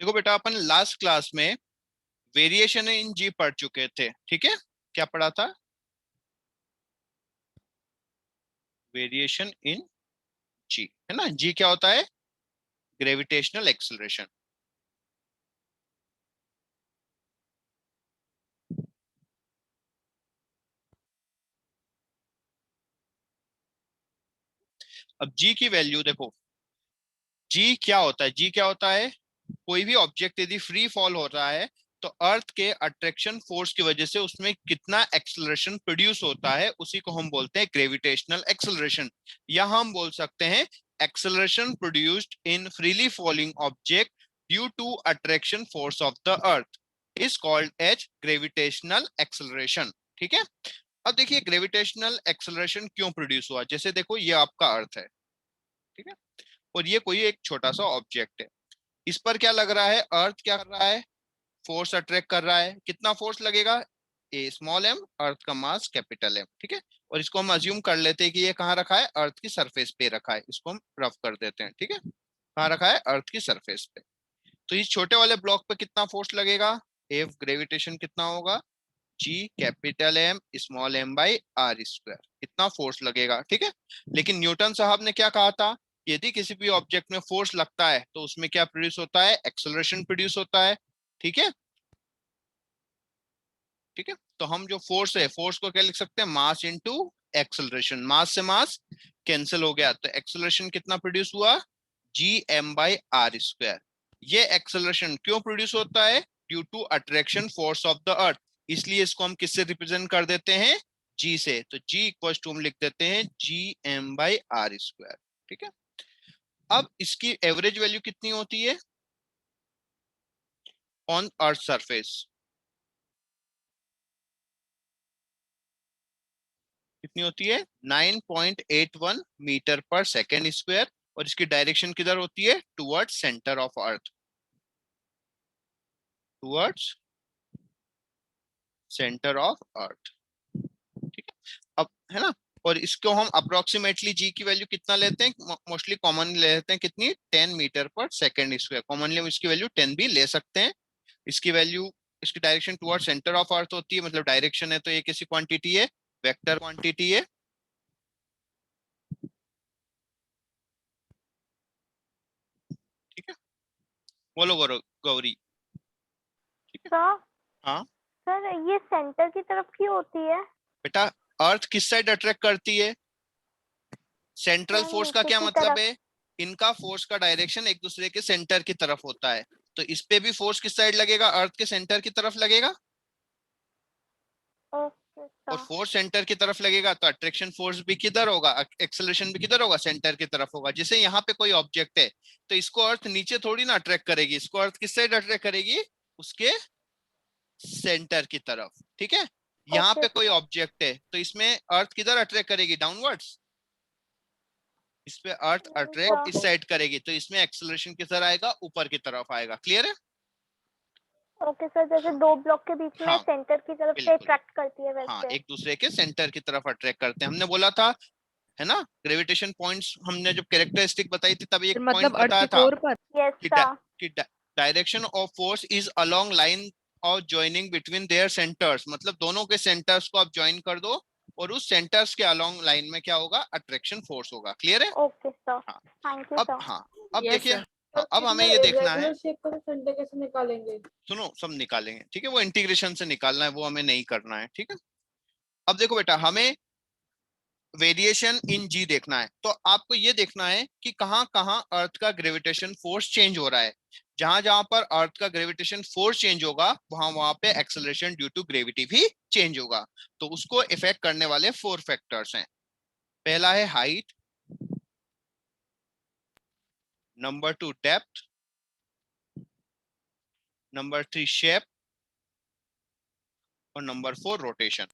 देखो बेटा, अपन last class में वेरिएशन इन जी पढ़ चुके थे, ठीक है। क्या पढ़ा था? वेरिएशन इन जी, है ना। जी क्या होता है? Gravitational acceleration. अब जी की वैल्यू देखो, जी क्या होता है? जी क्या होता है? कोई भी ऑब्जेक्ट यदि फ्री फॉल हो रहा है तो अर्थ के अट्रैक्शन फोर्स की वजह से उसमें कितना एक्सेलरेशन प्रोड्यूस होता है, उसी को हम बोलते हैं ग्रेविटेशनल एक्सेलरेशन। या हम बोल सकते हैं acceleration produced in freely falling object due to attraction force of the earth is called as gravitational acceleration. ठीक है। अब देखिए ग्रेविटेशनल एक्सेलरेशन क्यों प्रोड्यूस हुआ। जैसे देखो, ये आपका अर्थ है, ठीक है, और ये कोई एक छोटा सा ऑब्जेक्ट है। इस पर क्या लग रहा है? अर्थ क्या कर रहा है? फोर्स अट्रैक्ट कर रहा है। कितना फोर्स लगेगा? ए स्मॉल एम, अर्थ का मास कैपिटल एम, ठीक है। और इसको हम अज्यूम कर लेते हैं कि ये कहाँ रखा है? अर्थ की सरफेस पे रखा है। इसको हम रफ कर देते हैं, ठीक है। कहाँ रखा है? अर्थ की सरफेस पे। तो इस छोटे वाले ब्लॉक पे कितना फोर्स लगेगा? एफ ग्रेविटेशन कितना होगा? G capital M small M by R square, कितना फोर्स लगेगा, ठीक है। लेकिन न्यूटन साहब ने क्या कहा था? यदि किसी भी ऑब्जेक्ट में फोर्स लगता है तो उसमें क्या प्रोड्यूस होता है? एक्सेलरेशन प्रोड्यूस होता है, ठीक है। ठीक है, तो हम जो फोर्स है, फोर्स को क्या लिख सकते हैं? मास इनटू एक्सेलरेशन। मास से मास कैंसिल हो गया तो एक्सेलरेशन कितना प्रोड्यूस हुआ? G M by R square. ये एक्सेलरेशन क्यों प्रोड्यूस होता है? Due to attraction force of the earth. इसलिए इसको हम किससे रिप्रेजेंट कर देते हैं? जी से। तो जी इक्वल टू हम लिख देते हैं G M by R square, ठीक है। अब इसकी एवरेज वैल्यू कितनी होती है ऑन अर्थ सरफेस? कितनी होती है? 9.81 मीटर पर सेकेंड स्क्वायर। और इसकी डायरेक्शन किधर होती है? Towards centre of earth, towards centre of earth, ठीक है। अब है ना, और इसको हम अप्रोक्सीमेटली जी की वैल्यू कितना लेते हैं? मोस्टली कॉमन ले लेते हैं, कितनी? 10 मीटर पर सेकेंड स्क्वायर। कॉमनली हम इसकी वैल्यू 10 भी ले सकते हैं। इसकी वैल्यू, इसकी direction toward centre of earth होती है, मतलब डायरेक्शन है तो ये किसी क्वांटिटी है, वेक्टर क्वांटिटी है, ठीक है। बोलो गौरी। ठीक है। सर हाँ सर ये सेंटर की तरफ की होती है? बेटा, अर्थ किस साइड अट्रैक्ट करती है? सेंट्रल सर फोर्स का नीचे क्या की मतलब तरफ। है? इनका फोर्स का डायरेक्शन एक दूसरे के सेंटर की तरफ होता है। तो इस पे भी फोर्स किस साइड लगेगा? अर्थ के सेंटर की तरफ लगेगा। ओके और सर। फोर्स सेंटर की तरफ लगेगा तो अट्रैक्शन फोर्स भी किधर होगा? एक्सेलरेशन भी किधर होगा? सेंटर की तरफ होगा। जैसे यहाँ पे कोई ऑब्जेक्ट है तो इसको अर्थ नीचे थोड़ी ना अट्रैक्ट करेगी, इसको अर्थ किस साइड अट्रैक्ट करेगी? उसके सेंटर की तरफ, ठीक है। यहाँ ओके पे कोई सर। ऑब्जेक्ट है तो इसमें अर्थ किधर अट्रैक्ट करेगी? डाउनवर्ड्स। इस पे अर्थ अट्रैक्ट इस सर साइड करेगी तो इसमें एक्सेलरेशन किधर आएगा? ऊपर की तरफ आएगा। क्लियर है? ओके सर, जैसे दो ब्लॉक के बीच में हाँ सेंटर की तरफ से बिल्कुल। अट्रैक्ट करती है हाँ, वैसे। एक दूसरे के सेंटर की तरफ अट्रैक्ट करते हैं। हमने बोला था, है ना, ग्रेविटेशन पॉइंट्स हमने जब कैरेक्टरिस्टिक बताई थी तभी एक पॉइंट मतलब अर्थ बताया के था कोर पर। यस कि sir. Direction of force is along line और ज्वाइनिंग बिटवीन देयर सेंटर्स। मतलब दोनों के सेंटर्स को आप ज्वाइन कर दो और उस सेंटर्स के अलोंग लाइन में क्या होगा? अट्रैक्शन फोर्स होगा। क्लियर है? ओके सर, हाँ। थैंक यू अब सर। हाँ, अब यस देखिए, सर। हाँ, अब हमें ये देखना है। रेगुलर शेप का सेंटर कैसे निकालेंगे? सुनो, सब निकालेंगे, ठीक है। वो इंटीग्रेशन से निकालना है, वो हमें नहीं करना है, ठीक है। अब देखो बेटा, हमें वेरिएशन इन जी देखना है तो आपको ये देखना है कि कहां कहां अर्थ का ग्रेविटेशन फोर्स चेंज हो रहा है। जहां जहां पर अर्थ का ग्रेविटेशन फोर्स चेंज होगा वहां वहां पे एक्सेलरेशन ड्यू टू ग्रेविटी भी चेंज होगा। तो उसको इफेक्ट करने वाले 4 फैक्टर्स हैं। पहला है height, number 2 depth, number 3 shape, और नंबर 4 रोटेशन,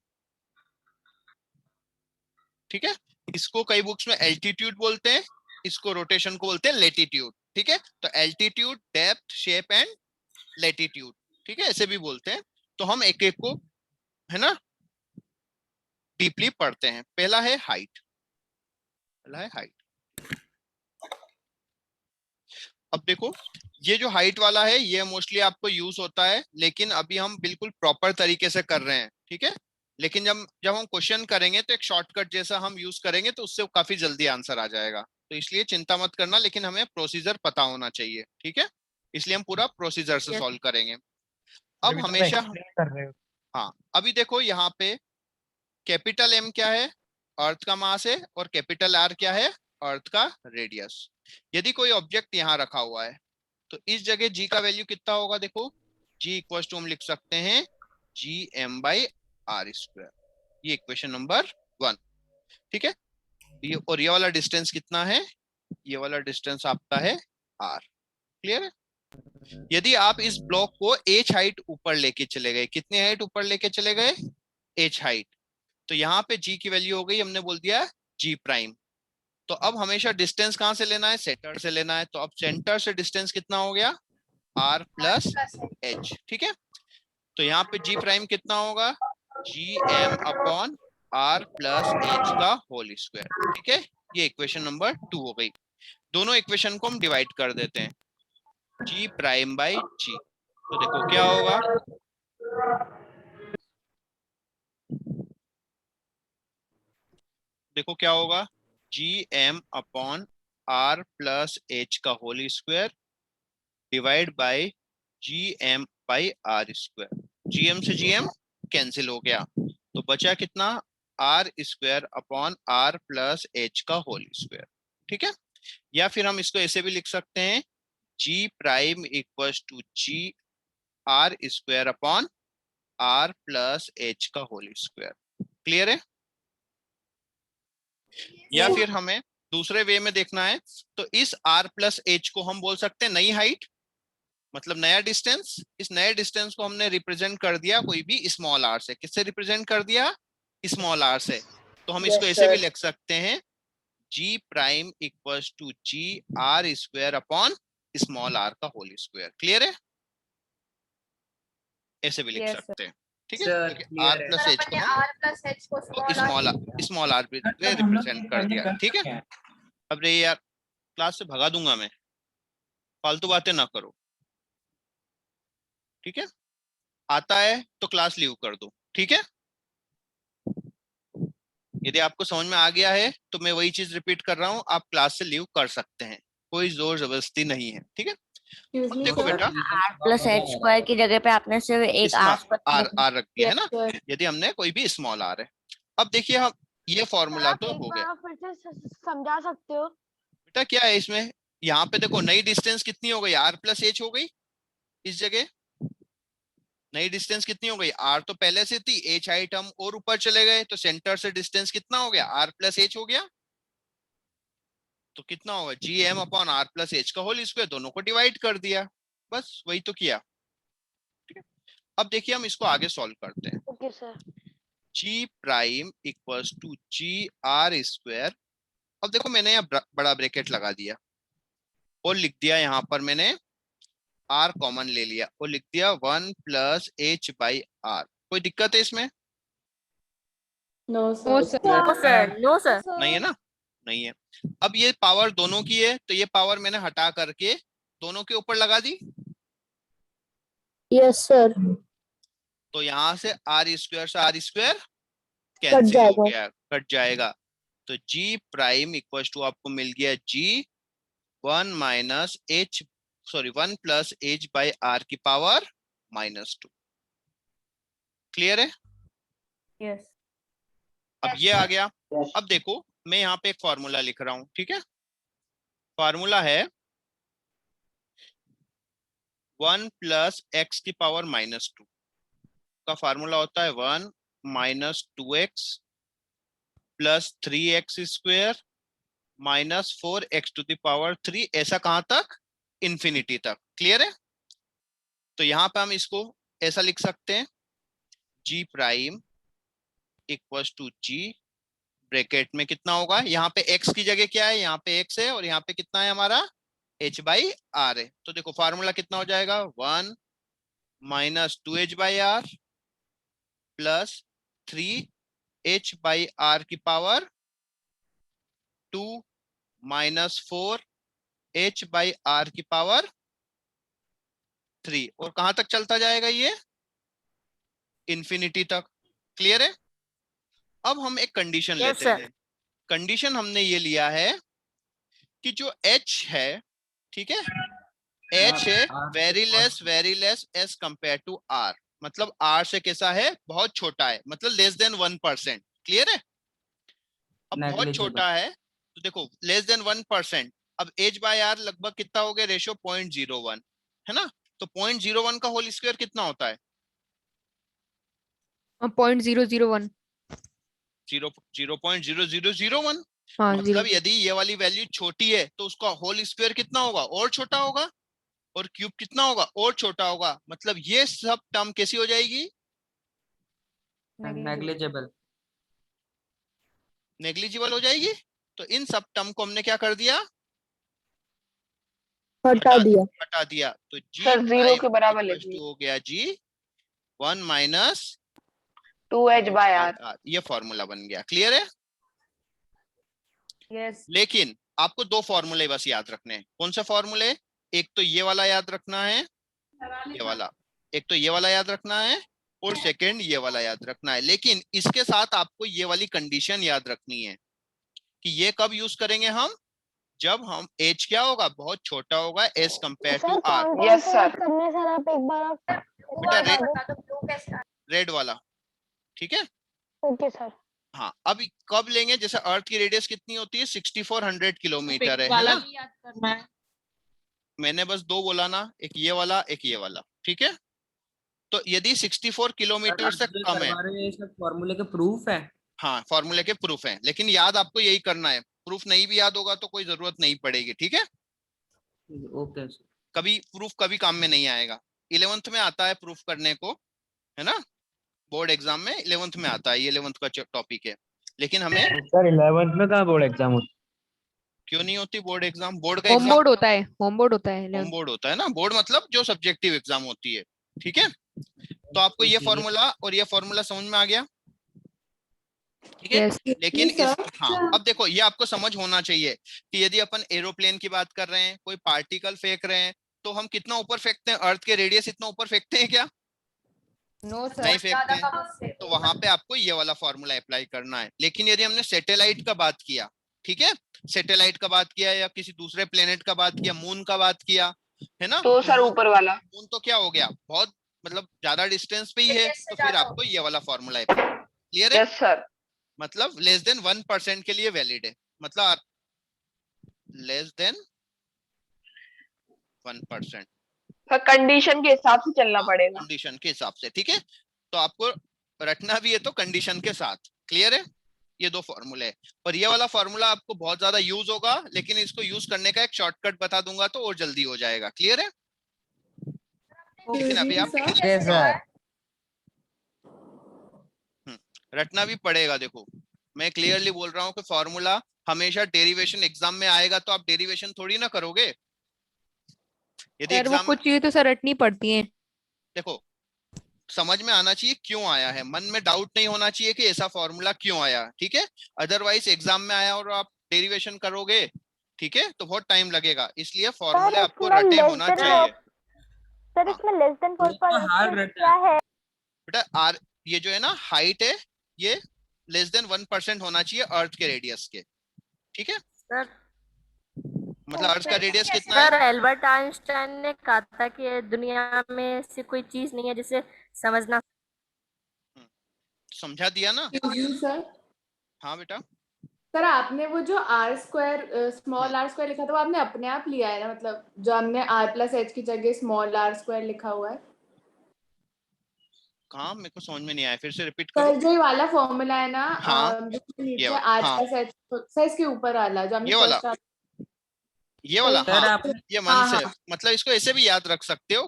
ठीक है। इसको कई बुक्स में एल्टीट्यूड बोलते हैं, इसको रोटेशन को बोलते हैं लेटीट्यूड, ठीक है। तो altitude, depth, shape and latitude, ठीक है, ऐसे भी बोलते हैं। तो हम एक एक को, है ना, डीपली पढ़ते हैं। पहला है हाइट। पहला है हाइट। अब देखो, ये जो हाइट वाला है ये मोस्टली आपको यूज होता है, लेकिन अभी हम बिल्कुल प्रॉपर तरीके से कर रहे हैं, ठीक है। लेकिन जब जब हम क्वेश्चन करेंगे तो एक शॉर्टकट जैसा हम यूज करेंगे तो उससे काफी जल्दी आंसर आ जाएगा, तो इसलिए चिंता मत करना, लेकिन हमें प्रोसीजर पता होना चाहिए, ठीक है। इसलिए हम पूरा प्रोसीजर से Yes. सॉल्व करेंगे। अब अभी तो हमेशा एक्सप्लेन कर रहे हो। हाँ, अभी देखो यहाँ पे कैपिटल एम क्या है, अर्थ का मास है, और कैपिटल आर क्या है, अर्थ का रेडियस। यदि कोई ऑब्जेक्ट यहाँ रखा हुआ है तो इस जगह जी का वैल्यू कितना होगा, देखो जी इक्वल टू हम लिख सकते हैं G M by R square. ये इक्वेशन नंबर 1, ठीक है। ये और ये वाला डिस्टेंस कितना है, ये वाला डिस्टेंस आपका है आर। क्लियर है। यदि आप इस ब्लॉक को एच हाइट ऊपर लेके चले गए, कितनी हाइट ऊपर लेके चले गए, एच हाइट, तो यहाँ पे जी की वैल्यू हो गई, हमने बोल दिया जी प्राइम। तो अब हमेशा डिस्टेंस कहां से लेना है, सेंटर से लेना है, तो अब सेंटर से डिस्टेंस कितना हो गया, आर प्लस एच, ठीक है। तो यहाँ पे जी प्राइम कितना होगा, G M upon R plus H का होल स्क्वायर, ठीक है। ये इक्वेशन नंबर 2 हो गई। दोनों इक्वेशन को हम डिवाइड कर देते हैं, जी प्राइम बाई जी, तो देखो क्या होगा, देखो क्या होगा, G M upon R plus H का whole square divide by G M by R square. GM से जीएम कैंसिल हो गया, तो बचा कितना, R square upon R plus H का होल स्क्वायर, ठीक है। या फिर हम इसको ऐसे भी लिख सकते हैं, G prime equal to G R square upon R plus H का होल स्क्वायर। क्लियर है। या फिर हमें दूसरे वे में देखना है, तो इस आर प्लस एच को हम बोल सकते हैं नई हाइट, मतलब नया डिस्टेंस। इस नए डिस्टेंस को हमने रिप्रेजेंट कर दिया कोई भी स्मॉल आर से, किससे रिप्रेजेंट कर दिया, स्मॉल आर से। तो हम इसको ऐसे भी लिख सकते हैं, G prime equals to G R square upon small R का होल स्क्वायर। क्लियर है, ऐसे भी लिख Yes, सकते हैं, ठीक है, सर क्योंकि क्लियर आर है। प्लस एच को हम आर प्लस एच को स्मॉल आर रिप्रेजेंट कर दिया, ठीक है। अब रे यार, क्लास से भगा दूंगा मैं, फालतू बातें ना करो, ठीक है। आता है तो क्लास लीव कर दो, ठीक है। यदि आपको समझ में आ गया है तो मैं वही चीज रिपीट कर रहा हूँ, आप क्लास से लीव कर सकते हैं, कोई जोर जबरदस्ती नहीं है, ठीक है। अब देखो बेटा, आर प्लस एच स्क्वायर की जगह पे आपने सिर्फ एक स्मॉल आर आर आर रख दिया है ना, सर यदि हमने कोई भी स्मॉल आर है। अब देखिए हम, ये फॉर्मूला आप तो एक हो बार गया और फिर से समझा सकते हो। बेटा। क्या है इसमें, यहाँ पे देखो नई डिस्टेंस कितनी हो गई, आर प्लस एच हो गई इस जगह। नई डिस्टेंस कितनी हो गई, आर तो पहले से थी, एच हाइट हम और ऊपर चले गए, तो सेंटर से डिस्टेंस कितना हो गया, आर प्लस एच हो गया। तो कितना होगा, G M upon R plus H का होल स्क्वायर, दोनों को डिवाइड कर दिया, बस वही तो किया, ठीक है। अब देखिए हम इसको आगे सॉल्व करते हैं, okay sir. G prime equals to G R square. अब देखो मैंने यहाँ बड़ा ब्रैकेट लगा दिया और लिख दिया, यहाँ पर मैंने आर कॉमन ले लिया और लिख दिया 1 प्लस एच बाई आर। कोई दिक्कत है इसमें, no no sir sir, no sir. नहीं है ना, नहीं है। अब ये पावर दोनों की है, तो ये पावर मैंने हटा करके दोनों के ऊपर लगा दी, यस सर। तो यहां से आर स्क्वायर कट कैंसिल हो जाएगा। गया, कट जाएगा। तो जी प्राइम इक्वल टू आपको मिल गया G 1 minus H, sorry 1 plus H by R की पावर -2। क्लियर है। यस। अब ये आ गया। अब देखो मैं यहाँ पे एक फॉर्मूला लिख रहा हूं, ठीक है। फॉर्मूला है 1 प्लस एक्स की पावर -2 का फार्मूला होता है 1 minus 2x plus 3x square minus 4x to the power 3, ऐसा कहां तक, इंफिनिटी तक। क्लियर है। तो यहां पे हम इसको ऐसा लिख सकते हैं, G prime equals to G, bracket में कितना होगा, यहाँ पे x की जगह क्या है, यहाँ पे x है, और यहाँ पे कितना है हमारा h बाई आर है। तो देखो फार्मूला कितना हो जाएगा, 1 minus 2h by R plus 3h by R की power 2 minus 4h by R की पावर 3 और कहां तक चलता जाएगा ये, इंफिनिटी तक। क्लियर है? अब हम एक कंडीशन Yes, लेते sir. हैं। कंडीशन हमने ये लिया है कि जो h है, ठीक है, h है very less as compare to r, मतलब r से कैसा है, बहुत छोटा है, मतलब लेस देन 1%। क्लियर है? अब बहुत छोटा है तो देखो लेस देन 1%, अब h बाय r लगभग कितना हो गया रेशियो, 0.01 है ना। तो 0.01 का होल स्क्वायर कितना होता है, 0.001। 0.0001। हाँ, मतलब यदि ये वाली वैल्यू छोटी है तो उसका होल स्क्वायर कितना होगा, और छोटा होगा, और क्यूब कितना होगा, और छोटा होगा। मतलब ये सब टर्म कैसी हो जाएगी, नेग्लिजिबल। नेग्लिजिबल हो जाएगी। तो इन सब टर्म को हमने क्या कर दिया, हटा दिया। तो जी सर 0 के बराबर लिख इक्वल्स टू हो गया G 1 minus 2h bye r। ये फॉर्मूला बन गया। क्लियर है? Yes. लेकिन आपको दो फॉर्मूले बस याद रखने हैं। कौन सा फॉर्मूले, एक तो ये वाला याद रखना है, ये वाला, एक तो ये वाला याद रखना है, और सेकंड ये वाला याद रखना है। लेकिन इसके साथ आपको ये वाली कंडीशन याद रखनी है कि ये कब यूज करेंगे हम, जब हम एज क्या होगा, बहुत छोटा होगा as compare to R. Yes, sir. करने सर आप एक बार आप बेटा रेड, बता दो ब्लू कैसे। रेड वाला, ठीक है। Okay sir. हाँ, अब कब लेंगे, जैसे अर्थ की रेडियस कितनी होती है, 6400 किलोमीटर है ना। याद करना है। मैंने बस दो बोला ना, एक ये वाला एक ये वाला, ठीक है। तो यदि 64 किलोमीटर से कम है, ये सब फॉर्मूले के प्रूफ है। हाँ फॉर्मूले के प्रूफ है, लेकिन याद आपको यही करना है। प्रूफ नहीं भी याद होगा तो कोई जरूरत नहीं पड़ेगी, ठीक है। Okay sir. कभी प्रूफ कभी काम में नहीं आएगा। 11th में आता है प्रूफ करने को, है ना, बोर्ड एग्जाम में 11th में आता है, ये 11th का टॉपिक है। लेकिन हमें सर 11th में कहाँ बोर्ड एग्जाम होता क्यों नहीं होती बोर्ड एग्जाम, बोर्ड का होम एग्जाम बोर्ड होता है, होम बोर्ड होता है। होम बोर्ड होता है ना। बोर्ड मतलब जो सब्जेक्टिव एग्जाम होती है, ठीक है। तो आपको ये फॉर्मूला और ये फॉर्मूला समझ में आ गया, ठीक है। Yes. लेकिन इस हाँ, अब देखो ये आपको समझ होना चाहिए कि यदि अपन एरोप्लेन की बात कर रहे हैं, कोई पार्टिकल फेंक रहे हैं, तो हम कितना ऊपर फेंकते हैं, अर्थ के रेडियस इतना ऊपर फेंकते हैं क्या, नो सर। नहीं फेंकते हैं। तो वहां पे आपको ये वाला फॉर्मूला अप्लाई करना है। लेकिन यदि हमने सैटेलाइट का बात किया, ठीक है, सैटेलाइट का बात किया या किसी दूसरे प्लेनेट का बात किया, मून का बात किया, है ना, तो सर ऊपर वाला मून तो क्या हो गया, बहुत मतलब ज्यादा डिस्टेंस पे ही है, तो फिर आपको ये वाला फॉर्मूला अप्लाई। क्लियर है? Yes sir. मतलब लेस देन 1% के लिए वैलिड है, मतलब लेस देन 1%, सर कंडीशन के हिसाब से चलना पड़ेगा। कंडीशन के हिसाब से, ठीक है। तो आपको रखना भी है तो कंडीशन के साथ। क्लियर है? ये दो फॉर्मूले है, और ये वाला फॉर्मूला आपको बहुत ज्यादा यूज होगा, लेकिन इसको यूज करने का एक शॉर्टकट बता दूंगा तो और जल्दी हो जाएगा। क्लियर है? लेकिन अभी आप है सर? रटना भी पड़ेगा। देखो मैं क्लियरली बोल रहा हूँ कि फॉर्मूला हमेशा डेरिवेशन एग्जाम में आएगा, तो आप डेरिवेशन थोड़ी ना करोगे। यदि सर वो एग्जाम, कुछ चीजें तो सर रटनी पड़ती हैं। देखो समझ में आना चाहिए क्यों आया है, मन में डाउट नहीं होना चाहिए कि ऐसा फॉर्मूला क्यों आया, ठीक है। अदरवाइज एग्जाम में आया और आप डेरिवेशन करोगे, ठीक है, तो बहुत टाइम लगेगा। इसलिए फॉर्मूले आपको रटे होना चाहिए। सर इसमें लेस देन क्या है? बेटा आर, ये जो है ना हाइट है, ये लेस देन 1% होना चाहिए अर्थ के रेडियस के, ठीक है। सर मतलब अर्थ का रेडियस कितना है, सर एल्बर्ट आइंस्टाइन ने कहा था कि दुनिया में ऐसी कोई चीज नहीं है जिसे समझना। समझा दिया ना। सर हाँ बेटा, सर आपने वो जो R square small R square लिखा था वो आपने अपने आप लिया है ना, मतलब जो हमने आर प्लस एच की जगह स्मॉल आर स्क्वायर लिखा हुआ है। कहाँ, मेरे को समझ में नहीं आया, फिर से रिपीट सर करो। जो ये वाला फॉर्मूला है ना, हाँ, जो नीचे ये आर हाँ, प्लस एच, सर इसके ऊपर वाला जो हमने ये वाला, फर्स्ट ये वाला, सर, हाँ आप ये मन हाँ, से, हाँ। मतलब इसको ऐसे भी याद रख सकते हो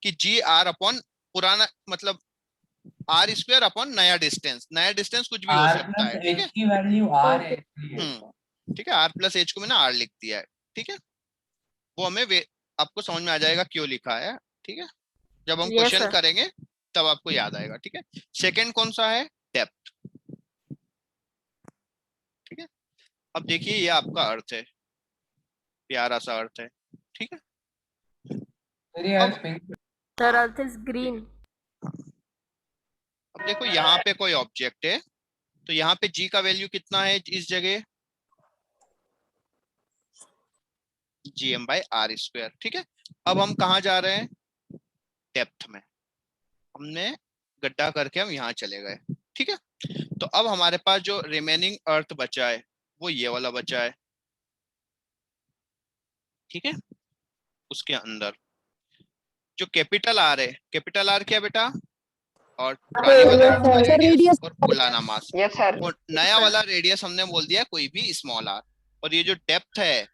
कि जी आर अपॉन पुराना, मतलब आर स्क्वायर अपॉन नया डिस्टेंस, नया डिस्टेंस कुछ भी हो सकता है, ठीक है। की वैल्यू आर है। ठीक है, आर प्लस एच को मैंने आर लिख दिया है, ठीक है। वो हमें आपको समझ में आ जाएगा क्यों लिखा है, ठीक है। जब हम Yes, क्वेश्चन sir. करेंगे तब आपको याद आएगा, ठीक है। सेकंड कौन सा है, डेप्थ, ठीक है। अब देखिए ये आपका अर्थ है, प्यारा सा अर्थ है, ठीक है। अब सर अर्थ इज ग्रीन। अब देखो यहाँ पे कोई ऑब्जेक्ट है, तो यहाँ पे जी का वैल्यू कितना है इस जगह, gm/r²। ठीक है, अब हम कहाँ जा रहे हैं, डेप्थ में। हमने गड्ढा करके हम यहाँ चले गए। ठीक है, तो अब हमारे पास जो रिमेनिंग अर्थ बचा है वो ये वाला बचा है। ठीक है, उसके अंदर जो कैपिटल आर है, कैपिटल आर क्या बेटा, और पुराने वाले अर्थ का रेडियस और पुराना मास, यस सर। और नया वाला रेडियस हमने बोल दिया कोई भी स्मॉल आर, और ये जो डेप्थ है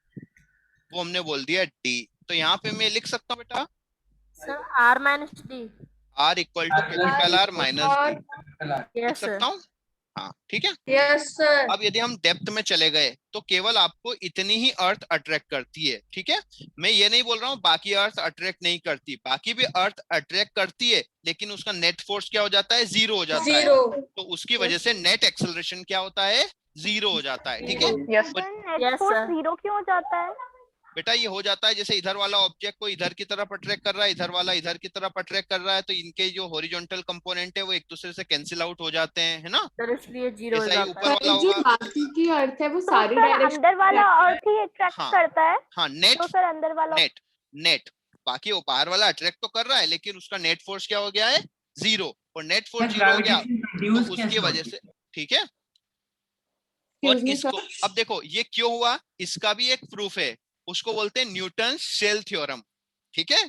वो हमने बोल दिया डी। तो यहाँ पे मैं लिख सकता हूँ बेटा sir r minus D. r equal to capital R minus D, लिख यस सर। सकता हूँ। हाँ ठीक है, यस सर। अब यदि हम डेप्थ में चले गए तो केवल आपको इतनी ही अर्थ अट्रैक्ट करती है। ठीक है, मैं ये नहीं बोल रहा हूँ बाकी अर्थ अट्रैक्ट नहीं करती, बाकी भी अर्थ अट्रैक्ट करती है, लेकिन उसका नेट फोर्स क्या हो जाता है, जीरो हो जाता है। तो उसकी वजह से नेट एक्सेलरेशन क्या होता है, जीरो हो जाता है। ठीक है, yes sir net Yes, force sir. 0 क्यों हो जाता है? बेटा ये हो जाता है जैसे इधर वाला ऑब्जेक्ट को इधर की तरफ अट्रैक्ट कर रहा है, इधर वाला इधर की तरफ अट्रैक्ट कर रहा है, तो इनके जो हॉरिजॉन्टल कंपोनेंट है वो एक दूसरे से कैंसिल आउट हो जाते हैं, है ना। सर इसलिए जीरो हो ऐसा ही जाता ऊपर है। वाला जो होगा। बाकी की अर्थ है वो तो सारी सर डायरेक्शन अंदर वाला अर्थ ही अट्रैक्ट हाँ। करता है, हाँ नेट, तो सर अंदर वाला नेट नेट बाकी वो बाहर वाला अट्रैक्ट तो कर रहा है, लेकिन उसका नेट फोर्स क्या हो गया है, जीरो, और नेट फोर्स जीरो हो गया तो उसकी वजह से। ठीक है, और Excuse me, इसको अब देखो ये क्यों हुआ, इसका भी एक प्रूफ है, उसको बोलते हैं न्यूटन शेल थ्योरम। ठीक है,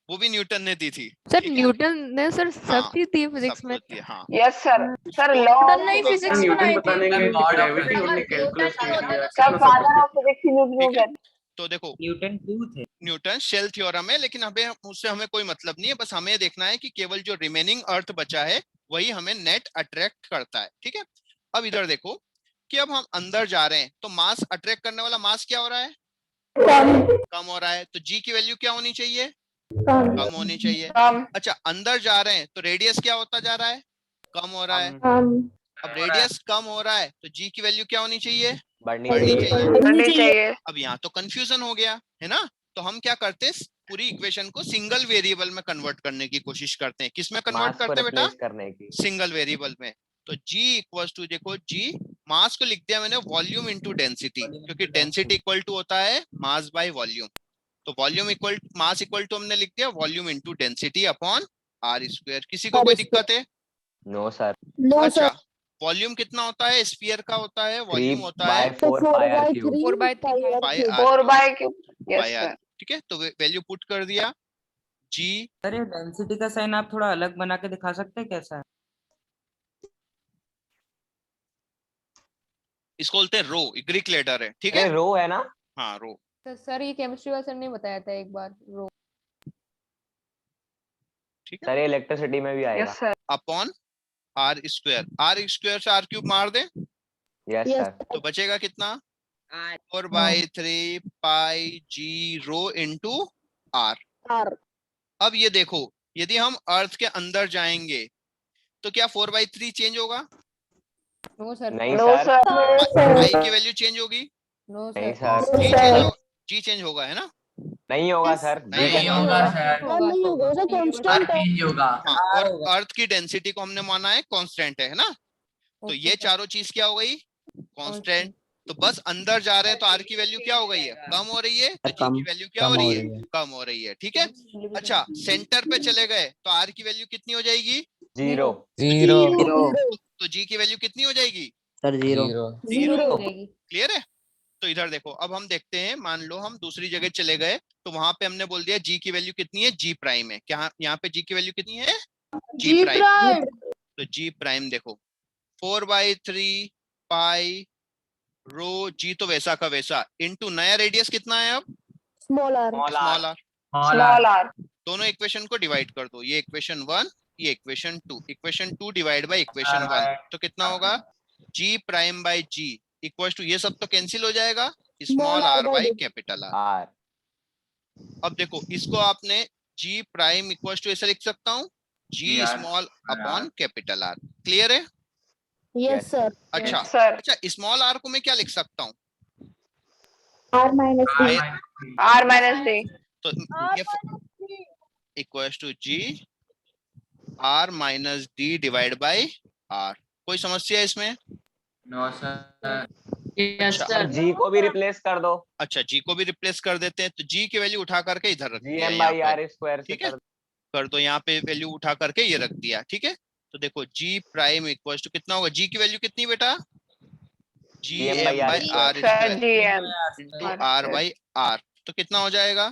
वो भी न्यूटन ने दी थी। सर ठीक है? न्यूटन ने सर सब हाँ, चीज दी फिजिक्स सब में। कुछ दिया, हाँ। Yes sir. Sir law Newton ने ही फिजिक्स बनाई थी। Sir father of physics Newton ठीक है? कहते तो देखो न्यूटन टू थे। न्यूटन शेल थ्योरम है, लेकिन हमें उससे हमें कोई मतलब नहीं है, बस हमें देखना है कि केवल जो रिमेनिंग अर्थ बचा है वही हमें नेट अट्रैक्ट करता है। ठीक है, अब इधर देखो कि अब हम अंदर जा रहे हैं तो मास अट्रैक्ट करने वाला मास क्या हो रहा है, कम हो रहा है, तो जी की वैल्यू क्या होनी चाहिए, कम होनी चाहिए। कम। अच्छा अंदर जा रहे हैं तो रेडियस क्या होता जा रहा है, कम हो रहा है। अब रेडियस कम हो रहा है तो जी की वैल्यू क्या होनी चाहिए, बढ़नी चाहिए। बढ़नी चाहिए। अब यहाँ तो कंफ्यूजन हो गया है ना, तो हम क्या करते हैं, पूरी इक्वेशन को सिंगल वेरिएबल में कन्वर्ट करने की कोशिश करते हैं। किस में कन्वर्ट करते हैं बेटा, सिंगल वेरिएबल में। तो G इक्वल्स टू, देखो G मास को लिख दिया मैंने वॉल्यूम इनटू डेंसिटी, क्योंकि डेंसिटी इक्वल टू होता है मास बाय वॉल्यूम। तो volume equal mass equal to हमने लिख दिया volume into density upon r²। किसी को कोई दिक्कत है? No sir. अच्छा वॉल्यूम कितना होता है, स्फीयर का होता है वॉल्यूम होता है 4/3 पाई r 4/3। यस पाई r। सर। ठीक है, तो वैल्यू पुट कर दिया G। सर ये डेंसिटी का साइन आप थोड़ा अलग बना के दिखा सकते हैं कैसा है? इसको बोलते हैं रो, ग्रीक लेटर है। ठीक है, रो है ना? हाँ रो। तो सर ये केमिस्ट्री वाला सर ने बताया था एक बार रो। ठीक है, सर ये इलेक्ट्रिसिटी में भी yes sir. Upon r²। r² से r³ मार दे यस सर। तो बचेगा कितना, 4/3 पाई G रो इनटू r। अब ये देखो यदि हम अर्थ के अंदर जाएंगे तो क्या 4/3 चेंज होगा, नो सर। नहीं नो सर। सर। i की वैल्यू चेंज होगी, नो नहीं सर। सर। G चेंज होगा, है ना। नहीं होगा सर। नहीं होगा सर। हाँ, और अर्थ की डेंसिटी को हमने माना है कांस्टेंट है ना, तो ये चारों चीज क्या हो गई, कांस्टेंट। तो बस अंदर जा रहे हैं तो r की वैल्यू क्या हो गई है, कम हो रही है, तो g की वैल्यू क्या हो रही है, कम हो रही है। ठीक है, अच्छा सेंटर पे चले गए तो r की वैल्यू कितनी हो जाएगी, जीरो। तो g की वैल्यू कितनी हो जाएगी, सर जीरो। जीरो हो जाएगी। क्लियर है। तो इधर देखो अब हम देखते हैं, मान लो हम दूसरी जगह चले गए तो वहां पे हमने बोल दिया g की वैल्यू कितनी है, g प्राइम है। क्या यहाँ पे g की वैल्यू कितनी है, g प्राइम। तो g प्राइम देखो 4/3 पाई रो g तो वैसा का वैसा इनटू नया रेडियस कितना है, अब स्मॉल r। Small R. दोनों इक्वेशन को डिवाइड कर दो, ये इक्वेशन 1 ये equation 2, equation 2 divide by equation 1, तो कितना होगा g prime by g equal to, ये सब तो कैंसिल हो जाएगा, small r by capital r। अब देखो इसको आपने g प्राइम इक्वल टू ऐसा लिख सकता हूँ, g small upon capital R। Clear है। Yes sir. अच्छा सर। अच्छा स्मॉल r को मैं क्या लिख सकता हूँ, r minus D. r minus D. तो ये equals to G R minus D divide by R. कोई समस्या है इसमें? No sir. यस अच्छा, सर। जी को भी रिप्लेस कर दो। अच्छा जी को भी रिप्लेस कर देते हैं, तो जी की वैल्यू उठा करके इधर रख जी दिया एम यहाँ बाई पे, आर स्क्वायर से ठीक है? कर दो। कर दो, यहाँ पे वैल्यू उठा करके ये रख दिया, ठीक है? तो देखो जी प्राइम इक्वल्स टू कितना होगा, जी की वैल्यू कितनी बेटा, G GM M by R by square। R sir square G M into R by R, तो कितना हो जाएगा,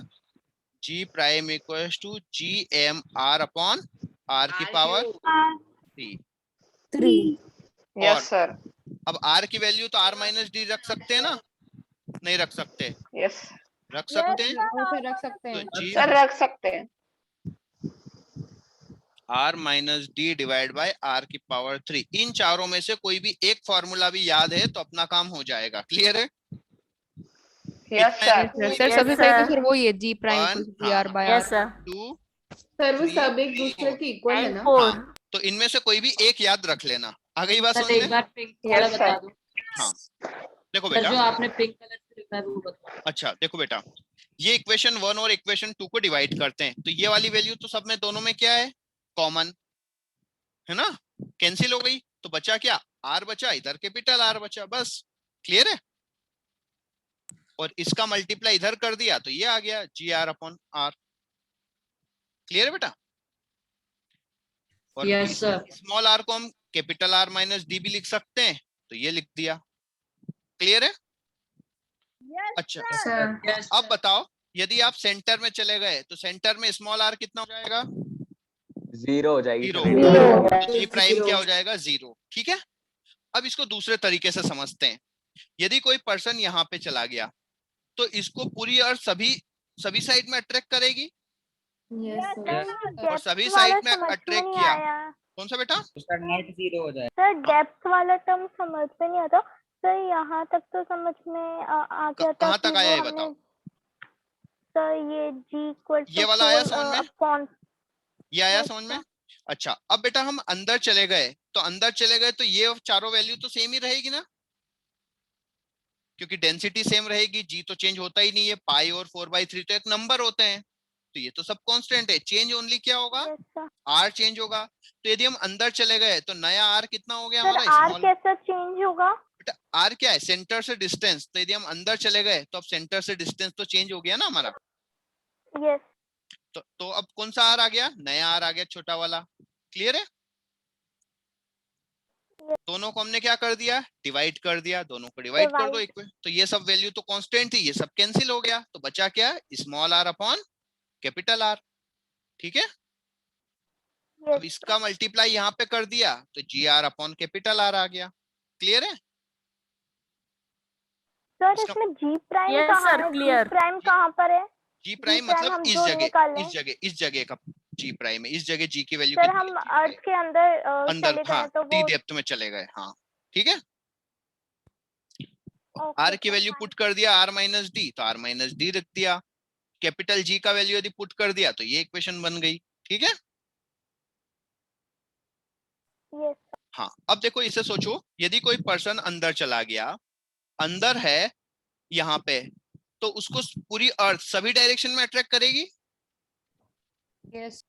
G prime equals to G M R upon R की पावर 3। Yes sir. अब आर की वैल्यू तो आर माइनस डी रख सकते हैं ना, नहीं रख सकते? यस रख सकते हैं। वो सर रख सकते तो हैं। जी सर रख सकते हैं। R minus D divide by R की पावर 3, इन चारों में से कोई भी एक फॉर्मूला भी याद है तो अपना काम हो जाएगा। क्लियर है? Yes sir. सर सबसे सही तो सर वही है G prime G R by R. Yes sir. 2 sir वो 3 सब एक दूसरे 4, के इक्वल है एंड ना? 4। तो इनमें से कोई भी एक याद रख लेना। आ गई बात सर समझ में? एक बार पिंक वाला Yes, sir. बता दो हाँ देखो सर, बेटा, जो आपने पिंक कलर से लिखा है वो बताओ। अच्छा देखो बेटा, ये इक्वेशन 1 और इक्वेशन 2 को डिवाइड करते हैं, तो ये वाली वैल्यू तो सब में दोनों में क्या है, कॉमन है ना, कैंसिल हो गई, तो बचा क्या, आर बचा, इधर कैपिटल आर बचा, बस। क्लियर है? और इसका मल्टीप्लाई इधर कर दिया तो ये आ गया जी आर अपॉन आर। क्लियर है बेटा? और यस सर। स्मॉल आर को हम कैपिटल आर माइनस डी भी लिख सकते हैं, तो ये लिख दिया। क्लियर है? अच्छा सर अब बताओ, यदि आप सेंटर में चले गए तो सेंटर में स्मॉल आर कितना हो जाएगा, 0 हो जाएगी। जीरो। सर। जी प्राइम क्या हो जाएगा, 0। ठीक है? अब इसको दूसरे तरीके से समझते हैं। यदि कोई पर्सन यहाँ पे चला गया तो इसको पूरी अर्थ सभी साइड में अट्रैक्ट करेगी, यस सर। और सभी साइड में अट्रैक्ट किया। कौन सा बेटा? सर नेट 0 हो जाएगा। सर डेप्थ वाला टर्म समझ में नहीं आता सर, यहाँ तक तो समझ में आ गया था कहाँ कि तक आया वो ये हमने बताओ? सर ये जी इक्वल ये वाला आया समझ में? अपॉन। ये आया Yes, समझ में? sir. अच्छा अब बेटा हम अंदर चले गए, तो अंदर चले गए तो ये चारों वैल्यू तो सेम ही रहेगी ना, क्योंकि डेंसिटी सेम रहेगी, जी तो चेंज होता ही नहीं है, पाई और 4/3 तो एक नंबर होते हैं, तो ये तो सब कांस्टेंट है, चेंज ओनली क्या होगा, Yes, sir. आर चेंज होगा। तो यदि हम अंदर चले गए तो नया आर कितना हो गया सर हमारा, आर स्मॉल। कैसा चेंज होगा? बेटा आर क्या है, सेंटर से डिस्टेंस, तो यदि हम अंदर चले गए तो अब सेंटर से डिस्टेंस तो चेंज हो गया ना हमारा। यस तो अब कौन सा आर आ गया, नया आर आ गया, छोटा वाला। क्लियर है? दोनों को हमने क्या कर दिया, डिवाइड कर दिया, दोनों को डिवाइड कर दो इक्वल, तो ये सब वैल्यू तो कांस्टेंट थी, ये सब कैंसिल हो गया, तो बचा क्या, small R upon capital R. ठीक है? अब इसका मल्टीप्लाई यहाँ पे कर दिया तो जी आर अपॉन कैपिटल आर आ गया। क्लियर है? सर इसमें जी प्राइम Yes, कहाँ sir, है? clear. जी प्राइम कहाँ पर है? जी प्राइम प्राइम मतलब हम इस जो जगह, निकालें। इस जगह का जी प्राइम है, इस जगह जी की वैल्यू सर कितनी हम है, G अर्थ प्राइम। के अंदर अंदर चले हाँ गए तो डी वो डेप्थ में चले गए, हाँ ठीक है। okay, आर की sir, वैल्यू fine. पुट कर दिया आर माइनस डी, तो आर माइनस डी रख दिया, कैपिटल जी का वैल्यू यदि पुट कर दिया तो ये इक्वेशन बन गई। ठीक है? Yes, हाँ अब देखो इसे सोचो, यदि कोई पर्सन अंदर चला गया, अंदर है यहाँ पे, तो उसको पूरी अर्थ सभी डायरेक्शन में अट्रैक्ट करेगी, यस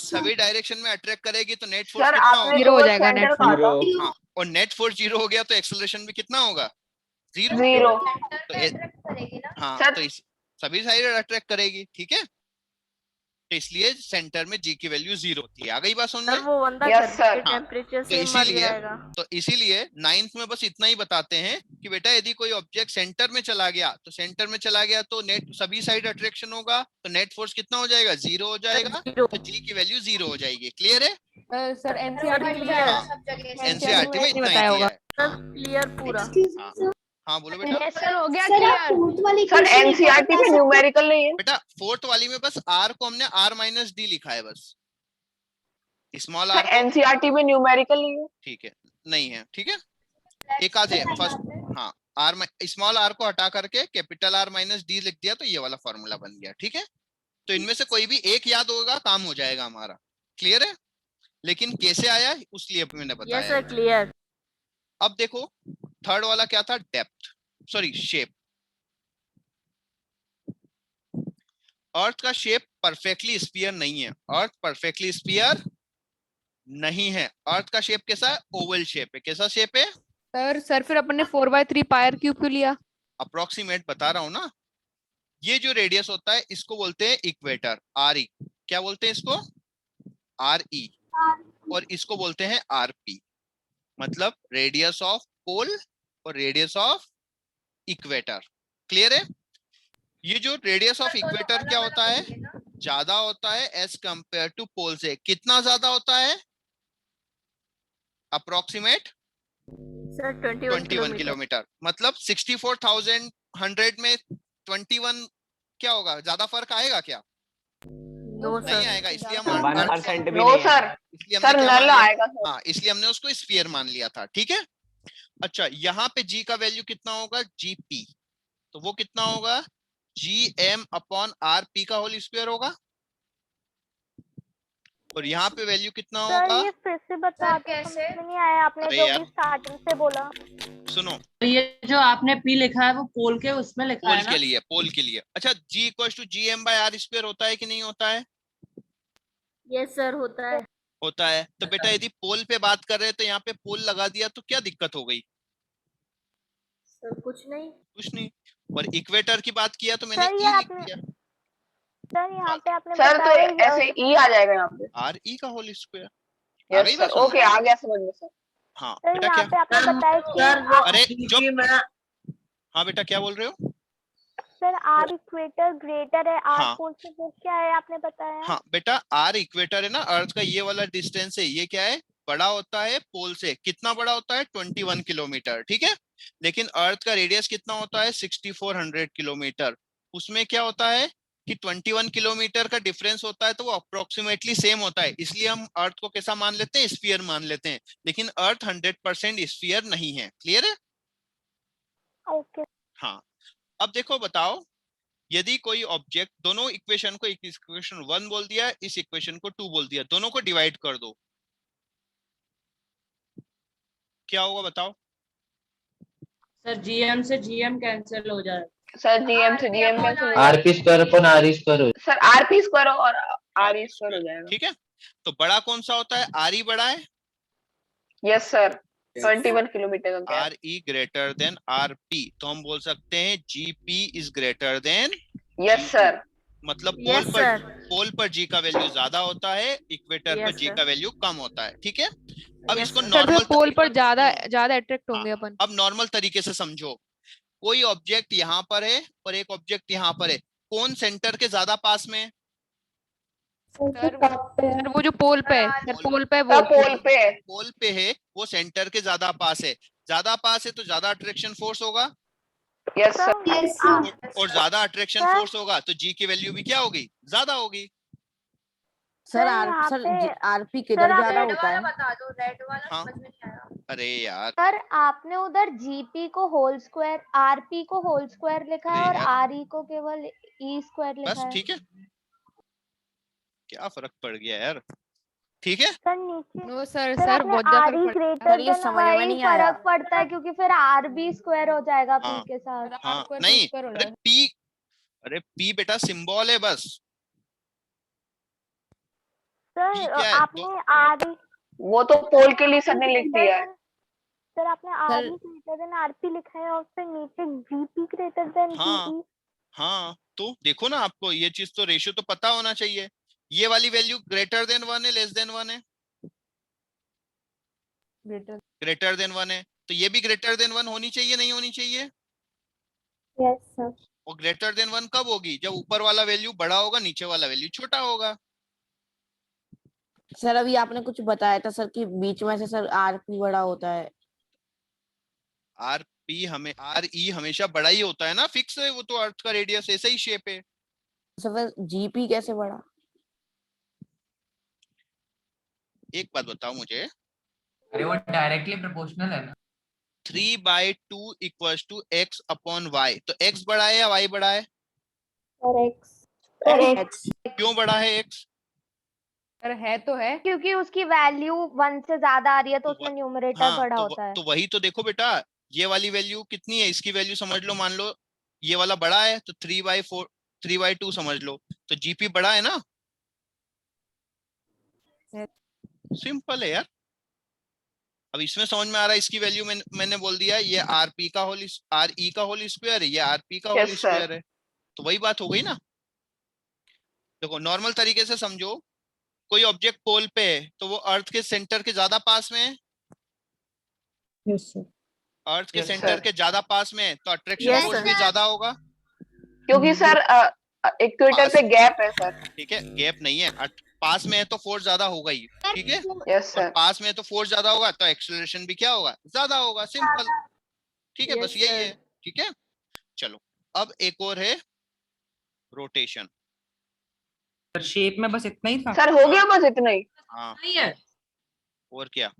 सभी डायरेक्शन में अट्रैक्ट करेगी, तो नेट फोर्स सर कितना आपने होगा, Zero हो तो जाएगा सेंटर net कहा था। 0। हाँ, और नेट फोर्स 0 हो गया तो एक्सेलरेशन भी कितना होगा, 0। 0 तो हाँ सर- तो सभी साइड अट्रैक्ट करेगी। ठीक है? तो इसलिए सेंटर में जी की वैल्यू 0 थी। आ गई बात समझ सर में? वो बंदा Yes, घर sir. के हाँ, टेम्परेचर तो से मर इसीलिए जाएगा। तो इसीलिए 9th में बस इतना ही बताते हैं कि बेटा यदि कोई ऑब्जेक्ट सेंटर में चला गया तो सेंटर में चला गया तो नेट सभी साइड अट्रैक्शन होगा, तो नेट फोर्स कितना हो जाएगा, 0 हो जाएगा, Zero. तो जी की वैल्यू 0 हो जाएगी। क्लियर है? सर एनसीईआरटी में हाँ एनसीईआरटी में इतना ही बताया दिया होगा। है। सर क्लियर पूरा। हाँ बोलो बेटा। सर हो गया क्लियर? सर एनसीईआरटी में न्यूमेरिकल नहीं है। बेटा फोर्थ वाली में बस आर को हमने आर माइनस डी लिखा है, बस स्मॉल सर आर को। एनसीईआरटी में न्यूमेरिकल नहीं है। ठीक है, नहीं है, ठीक है, एक आध है फर्स्ट। हाँ आर स्मॉल आर को हटा करके कैपिटल आर माइनस डी लिख दिया तो ये वाला फॉर्मूला बन गया। ठीक है? तो इनमें से कोई भी एक याद होगा, काम हो जाएगा हमारा। क्लियर है? लेकिन कैसे आया उसलिए मैंने यस बताया सर है। क्लियर। अब देखो थर्ड वाला क्या था, डेप्थ, सॉरी शेप। अर्थ का शेप परफेक्टली स्फीयर नहीं है, अर्थ परफेक्टली स्फीयर नहीं है। अर्थ का शेप कैसा है? ओवल शेप है। कैसा शेप है? सर फिर अपन ने 4/3 पायर क्यूब क्यों लिया? अप्रोक्सीमेट बता रहा हूं ना। ये जो रेडियस होता है इसको बोलते हैं इक्वेटर, आर ई। क्या बोलते हैं इसको? R E. और इसको बोलते हैं आर पी, मतलब रेडियस ऑफ पोल और रेडियस ऑफ इक्वेटर। क्लियर है? ये जो रेडियस ऑफ इक्वेटर क्या होता है? ज्यादा होता है एज कंपेयर टू पोल से। कितना ज्यादा होता है? Approximate sir 21 kilometre. मतलब 64,100 में 21 क्या होगा? ज्यादा फर्क आएगा क्या? नो नहीं सर। आएगा। इसलिए हम 1% भी नो नहीं है। सर, इसलिए हमने सर क्या मान नल लिया? आएगा सर। हाँ, इसलिए हमने उसको स्फीयर मान लिया था। ठीक है। अच्छा, यहाँ पे जी का वैल्यू कितना होगा? G P. तो वो कितना होगा? G M upon R P का होल स्क्वायर होगा। और यहाँ पे वैल्यू कितना सर होगा? ये फिर से बता दो, समझ में नहीं आया आपने अरे जो यार। भी स्टार्टिंग से बोला। सुनो, तो ये जो आपने पी लिखा है वो पोल के उसमें लिखा पोल है ना? के लिए, पोल के लिए। अच्छा, G equal to G M by R square होता है कि नहीं होता है? यस सर होता है। होता है। तो बेटा यदि पोल पे बात कर रहे हैं तो यहाँ पे पोल लगा दिया तो क्या दिक्कत हो गई? सर कुछ नहीं। कुछ नहीं। और इक्वेटर की बात किया तो मैंने सर ई ये लिख आपने, दिया। सर यहाँ पे आपने सर तो बताया ऐसे ई आ जाएगा यहाँ पे। आर ई का होल स्क्वायर। आ गई यस बात सर, समझ? ओके आ गया समझ में सर। हाँ सर बेटा यहाँ क्या? पे आपने बताया सर कि वो अरे जो, GP में हाँ बेटा क्या बोल रहे हो? सर आर इक्वेटर ग्रेटर है आर हाँ। पोल से, वो क्या है आपने बताया? हाँ बेटा, आर इक्वेटर है ना, अर्थ का ये वाला डिस्टेंस है, ये क्या है? बड़ा होता है पोल से। कितना बड़ा होता है? 21 किलोमीटर। ठीक है। लेकिन अर्थ का रेडियस कितना होता है? 6400 किलोमीटर। उसमें क्या होता है कि 21 किलोमीटर का डिफरेंस होता है तो वो अप्रोक्सीमेटली सेम होता है। इसलिए हम अर्थ को कैसा मान लेते हैं? स्फीयर मान लेते हैं। लेकिन अर्थ 100% स्फीयर नहीं है। क्लियर है? ओके। हाँ। अब देखो, बताओ, यदि कोई ऑब्जेक्ट, दोनों इक्वेशन को, एक इक्वेशन 1 बोल दिया, इस इक्वेशन को 2 बोल दिया, दोनों को डिवाइड कर दो, क्या होगा बताओ? सर जीएम से जीएम कैंसिल हो जाए। सर जीएम से जीएम कैंसिल हो जाएगा। RP square upon R square sir RP square और आर स्क्वायर हो जाएगा। ठीक है। तो बड़ा कौन सा होता है? आर ई बड़ा है। यस सर, 21 किलोमीटर का R E greater than R P. तो हम बोल सकते हैं G P is greater than. Yes sir. मतलब यस सर। पोल पर जी का वैल्यू ज्यादा होता है, इक्वेटर पर Yes, जी sir. का वैल्यू कम होता है। ठीक है। अब Yes, इसको sir. सर नॉर्मल तो पोल पर ज्यादा अट्रैक्ट होंगे अपन। अब नॉर्मल तरीके से समझो। कोई ऑब्जेक्ट यहाँ पर है और एक ऑब्जेक्ट यहाँ पर है, कौन सेंटर के ज्यादा पास में है? सर वो जो पोल पे है, सर पोल पे वो सर पोल पे है। पोल पे है, वो सेंटर के ज्यादा पास है। ज्यादा पास है तो ज्यादा अट्रैक्शन फोर्स होगा। Yes sir. और ज्यादा अट्रैक्शन सर। फोर्स होगा तो जी की वैल्यू भी क्या होगी? ज्यादा होगी। सर यहाँ पे आरपी सर किधर आप ज्यादा रेड होता है? बता दो, रेड वाला हाँ। समझ में नहीं आया। अरे यार, सर आपने उधर जीपी को होल स्क्वायर, आरपी को होल स्क्वायर लिखा है अरे और यार। आरई को केवल ई स्क्वायर बस लिखा है। ठीक है, क्या फर्क पड़ गया यार? ठीक है। सर नीचे नो सर सर सर आपने बहुत ज्यादा आर ई फर्क पड़ता ग्रेटर सर, ये देन समझ में वाई नहीं आया। फर्क पड़ता है क्योंकि फिर आर बी स्क्वायर हो जाएगा पी हाँ। के साथ। है। हाँ, R² नहीं, स्क्वायर हो अरे जाएगा। पी, अरे पी बेटा सिंबल है बस। सर P क्या है? आपने आर ई, वो तो पोल के लिए सर ने लिख दिया है। सर आपने R E greater than RP लिखा है और फिर नीचे जीपी ग्रेटर देन हाँ। जीई। हाँ, तो देखो ना, आपको ये चीज तो रेशियो तो पता होना चाहिए। ये वाली वैल्यू ग्रेटर देन 1 है, लेस देन 1 है? ग्रेटर देन 1 है, तो ये भी ग्रेटर देन 1 होनी चाहिए, नहीं होनी चाहिए? Yes sir. और ग्रेटर देन 1 कब होगी? जब ऊपर वाला वैल्यू बड़ा होगा, नीचे वाला वैल्यू छोटा होगा। सर अभी आपने कुछ बताया था सर कि बीच में से सर आरपी बड़ा होता है। आर पी हमें, आर ई हमेशा बड़ा ही होता है ना, फिक्स है वो तो, अर्थ का रेडियस ऐसा ही शेप है। सर जीपी कैसे बड़ा? एक बात बताओ मुझे, अरे वो डायरेक्टली प्रोपोर्शनल है ना। 3/2 equals to x upon y। तो x बड़ा है या y बड़ा है? और एक्स क्यों बड़ा है x? सर है तो है। क्योंकि उसकी वैल्यू 1 से ज्यादा आ रही है तो उसमें न्यूमरेटर हाँ, बड़ा होता है। तो वही तो देखो बेटा, ये वाली वैल्यू कितनी है? इसकी वैल्यू समझ लो, मान लो ये वाला बड़ा है तो 3/4 3/2 समझ लो, तो जीपी बड़ा है ना, सिंपल है यार। अब इसमें समझ में आ रहा है, इसकी वैल्यू मैंने बोल दिया ये आरपी का होल RE का होल स्क्वायर है, ये आरपी का होल Yes, sir. स्क्वायर है, तो वही बात हो गई ना। देखो नॉर्मल तरीके से समझो, कोई ऑब्जेक्ट पोल पे है तो वो अर्थ के सेंटर के ज्यादा पास में है, अर्थ के Yes, सेंटर sir. के ज्यादा पास में है, तो अट्रैक्शन Yes, फोर्स sir. भी ज्यादा होगा। क्योंकि सर इक्वेटर पे गैप है सर। ठीक है, गैप नहीं है, पास में है तो फोर्स ज्यादा होगा ही, ठीक है, यस और सर। पास में है तो फोर्स ज्यादा होगा, तो एक्सेलरेशन भी क्या होगा, ज्यादा होगा, सिंपल। ठीक है, Yes, बस यही sir. है। ठीक है, चलो अब एक और है रोटेशन। सर शेप में बस इतना ही था। सर हो गया बस इतना ही। हाँ नहीं है और क्या,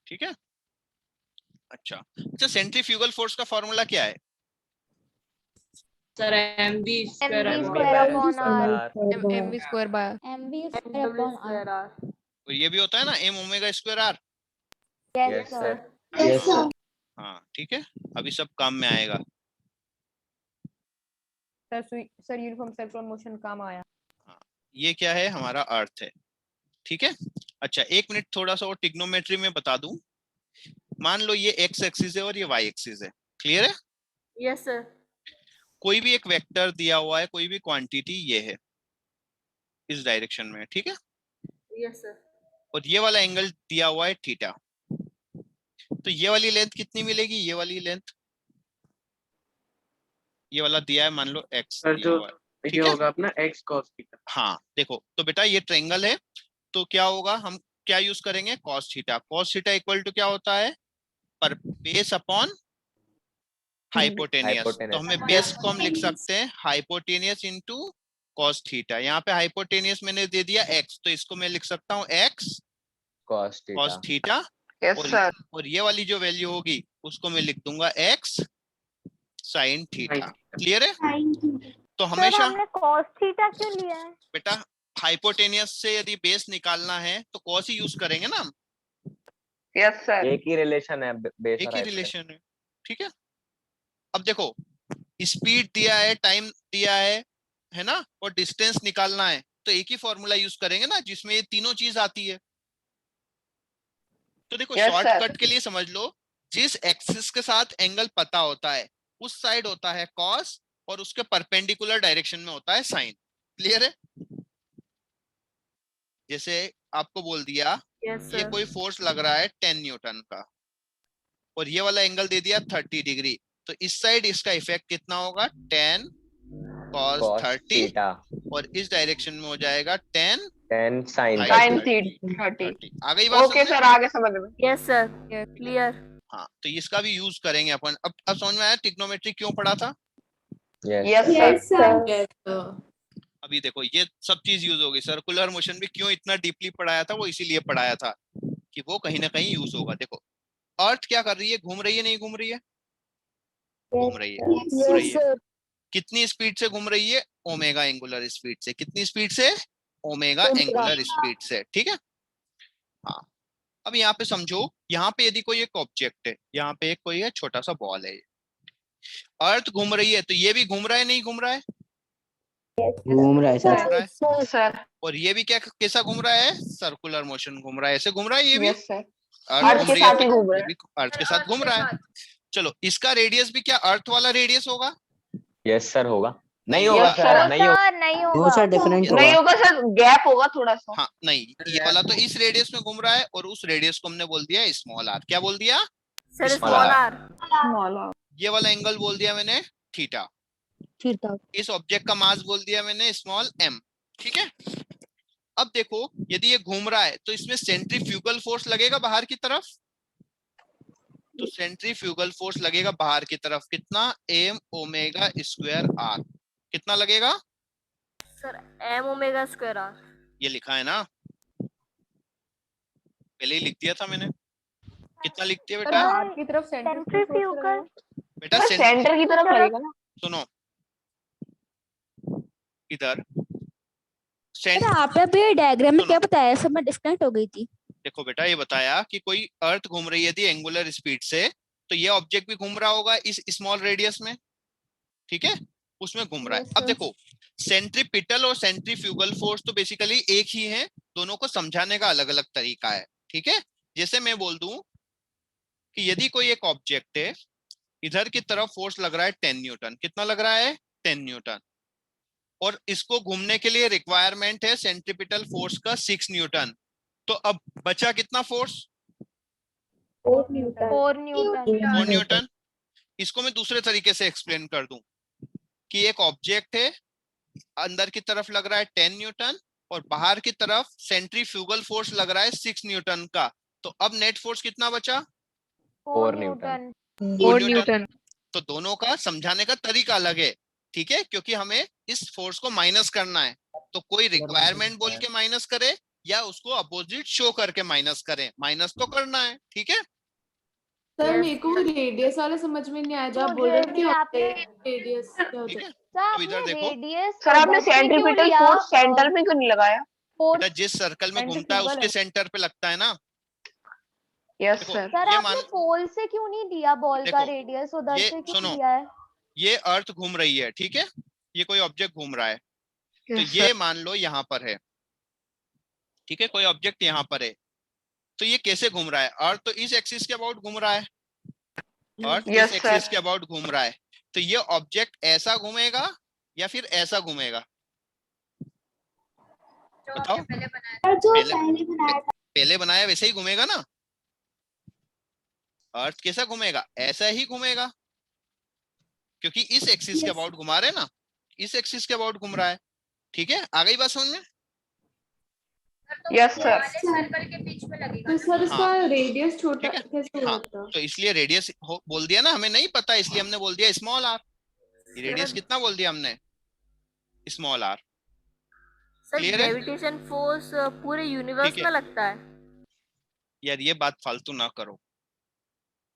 ठीक है। अच्छा, सेंट्रीफ्यूगल फोर्स का फॉर्मूला क्या है? Sir mv square MV MV square by upon R. MV square by MV W square upon R. square R. और ये भी होता है ना m omega square r। Yes, Yes, sir. sir. Yes sir. हाँ ठीक है, अभी सब काम में आएगा। सर यूनिफॉर्म सर्कुलर मोशन काम आया। ये क्या है, हमारा अर्थ है, ठीक है। अच्छा एक मिनट, थोड़ा सा और टिग्नोमेट्री में बता दूं। मान लो ये x एक्सिस है और ये y एक्सिस है, क्लियर है। Yes, sir. कोई भी एक वेक्टर दिया हुआ है, कोई भी क्वांटिटी ये है इस डायरेक्शन में, ठीक है, Yes, sir. और ये वाला एंगल दिया हुआ है थीटा, तो ये वाली लेंथ कितनी मिलेगी, ये वाली लेंथ, ये वाला दिया है मान लो x दिया हुआ है, ठीक है, होगा अपना x cos थीटा। हाँ देखो तो बेटा ये ट्रायंगल है, तो क्या होगा, हम क्या यूज करेंगे, cos theta. cos theta equal to क्या होता है, पर बेस अपॉन हाइपोटेनियस, तो हमें बेस को हम लिख सकते हैं हाइपोटेनियस इनटू cos थीटा। यहाँ पे हाइपोटेनियस मैंने दे दिया x, तो इसको मैं लिख सकता हूँ x cos cos theta. Theta, yes sir. और ये वाली जो वैल्यू होगी उसको मैं लिख दूंगा x sin थीटा। क्लियर है, तो सर हमेशा हमने cos थीटा क्यों लिया है? बेटा हाइपोटेनियस से यदि बेस निकालना है तो cos ही यूज करेंगे ना हम, यस सर। एक ही रिलेशन है बेस एक और ही hypotenuse. रिलेशन है, ठीक है। अब देखो स्पीड दिया है, टाइम दिया है ना, और डिस्टेंस निकालना है, तो एक ही फॉर्मूला यूज करेंगे ना जिसमें ये तीनों चीज आती है। तो देखो Yes, शॉर्टकट के लिए समझ लो, जिस एक्सिस के साथ एंगल पता होता है उस साइड होता है cos और उसके परपेंडिकुलर डायरेक्शन में होता है sin। क्लियर है, जैसे आपको बोल दिया Yes, ये sir. कोई फोर्स लग रहा है 10 न्यूटन का, और ये वाला एंगल दे दिया 30 डिग्री, तो इस साइड इसका इफेक्ट कितना होगा, 10 cos cos 30, theta. और इस डायरेक्शन में हो जाएगा 10 10 sin Sin 30. 30. आ गई बात ओके समझ में? सर आगे समझ में। Yes, sir. Clear. हाँ तो इसका भी यूज करेंगे अपन। अब समझ में आया ट्रिग्नोमेट्री क्यों पढ़ा था। Yes. Yes sir. अभी देखो ये सब चीज यूज होगी, सर्कुलर मोशन भी क्यों इतना डीपली पढ़ाया था, वो इसीलिए पढ़ाया था कि वो कहीं ना कहीं यूज होगा। देखो अर्थ क्या कर रही है, घूम रही है नहीं घूम रही है, घूम रही है, घूम रही है। कितनी स्पीड से घूम रही है, ओमेगा एंगुलर स्पीड से। कितनी स्पीड से, ओमेगा एंगुलर स्पीड से, ठीक है। हाँ अब यहाँ पे समझो, यहाँ पे यदि कोई एक ऑब्जेक्ट है, यहाँ पे एक कोई है छोटा सा बॉल है, अर्थ घूम रही है, तो ये भी घूम रहा है नहीं घूम रहा है, घूम रहा है घूम सर। रहा है, सर। और ये भी क्या कैसा घूम रहा है, सर्कुलर मोशन घूम रहा है, ऐसे घूम रहा है ये भी, यस सर। अर्थ अर्थ घूम के रही है साथ ही तो घूम रहा ये है। भी अर्थ के साथ घूम रहा है। चलो इसका रेडियस भी क्या अर्थ वाला रेडियस होगा, Yes sir होगा, नहीं नहीं होगा Yes, सर, sir. नहीं होगा। सर नहीं नो होगा। सर डिफरेंट नहीं होगा। होगा सर, गैप होगा थोड़ा सा। हाँ नहीं, ये वाला तो इस रेडियस में घूम रहा है, और उस रेडियस को हमने बोल दिया स्मॉल आर। क्या बोल दिया, Sir, Small small r. r. Small. ये वाला एंगल बोल दिया मैंने थीटा, थीटा। इस ऑब्जेक्ट का मास बोल दिया मैंने स्मॉल m, ठीक है। अब देखो यदि ये घूम रहा है तो इसमें सेंट्रीफ्यूगल फोर्स लगेगा बाहर की तरफ, तो सेंट्रीफ्यूगल फोर्स लगेगा बाहर की तरफ, कितना, m ओमेगा स्क्वायर r, कितना लगेगा, Sir, m omega square r. ये लिखा है ना, पहले ही लिख दिया था मैंने। कितना लिखती है बेटा, हाथ की तरफ सेंट्रीफ्यूगल। बेटा सेंटर की तरफ लगेगा ना। सुनो इधर आपने भी डायग्राम में सुनो। क्या बताया, सब मैं डिस्कनेक्ट हो गई थी। देखो बेटा ये बताया कि कोई अर्थ घूम रही है थी एंगुलर स्पीड से, तो ये ऑब्जेक्ट भी घूम रहा होगा इस स्मॉल रेडियस में, ठीक है, उसमें घूम रहा है। Yes, अब sir. देखो सेंट्रीपिटल और सेंट्रीफ्यूगल फोर्स तो बेसिकली एक ही है, दोनों को समझाने का अलग अलग तरीका है। ठीक है, जैसे मैं बोल दूं कि यदि कोई एक ऑब्जेक्ट है, इधर की तरफ फोर्स लग रहा है 10 न्यूटन, कितना लग रहा है 10 न्यूटन, और इसको घूमने के लिए रिक्वायरमेंट है सेंट्रीपिटल फोर्स का 6 न्यूटन। तो अब बचा कितना फोर्स 4 न्यूटन 4 न्यूटन। इसको मैं दूसरे तरीके से एक्सप्लेन कर दूं कि एक ऑब्जेक्ट है, अंदर की तरफ लग रहा है 10 न्यूटन और बाहर की तरफ सेंट्रीफ्यूगल फोर्स लग रहा है 6 न्यूटन का। तो अब नेट फोर्स कितना बचा 4 न्यूटन। 4 न्यूटन। तो दोनों का समझाने का तरीका अलग है। ठीक है, क्योंकि हमें इस फोर्स को माइनस करना है, तो कोई रिक्वायरमेंट बोल के माइनस करे या उसको अपोजिट शो करके माइनस करें, माइनस तो करना है। ठीक है, सर Yes. मेरे को रेडियस वाला समझ में नहीं आया, जो आप मुझे बोल रहे थे भी आपने रेडियस क्या होता ठीक है? है। सर तो इधर आपने देखो रेडियस सर आपने सेंट्रीपिटल फोर्स सेंटर में क्यों नहीं लगाया? बेटा, जिस सर्कल में घूमता है Centrifugal उसके है। सेंटर पे लगता है ना। यस देखो सर। सर ये आपने मान, पोल से क्यों नहीं दिया बॉल का देखो, रेडियस, उधर ये से क्यों सुनो, दिया है? ये अर्थ घूम रही है, ठीक है, ये कोई ऑब्जेक्ट घूम रहा है, तो यस ये मान लो यहाँ पर है। ठीक है, कोई ऑब्जेक्ट यहाँ पर है, तो ये कैसे घूम रहा है? अर्थ तो इस एक्सिस के अबाउट घूम रहा है, अर्थ इस यस एक्सिस सर। के अबाउट घूम रहा है, तो ये ऑब्जेक्ट ऐसा घूमेगा या फिर ऐसा घूमेगा? बताओ। पहले बनाया वैसे ही घूमेगा ना। अर्थ कैसा घूमेगा? ऐसा ही घूमेगा, क्योंकि इस एक्सिस के अबाउट घुमा रहे हैं ना, इस एक्सिस के अबाउट घूम रहा है। ठीक है, आ गई बात समझ में? Yes sir. तो सर इसका रेडियस छोटा ठीक है। कैसे हो हाँ, सकता? तो इसलिए रेडियस बोल दिया ना, हमें नहीं पता इसलिए हमने बोल दिया स्मॉल आर। रेडियस कितना बोल दिया हमने? Small R. सर Clear है? ग्रेविटेशन फोर्स पूरे यूनिवर्स ठीक है। में लगता है। यार ये बात फालतू ना करो,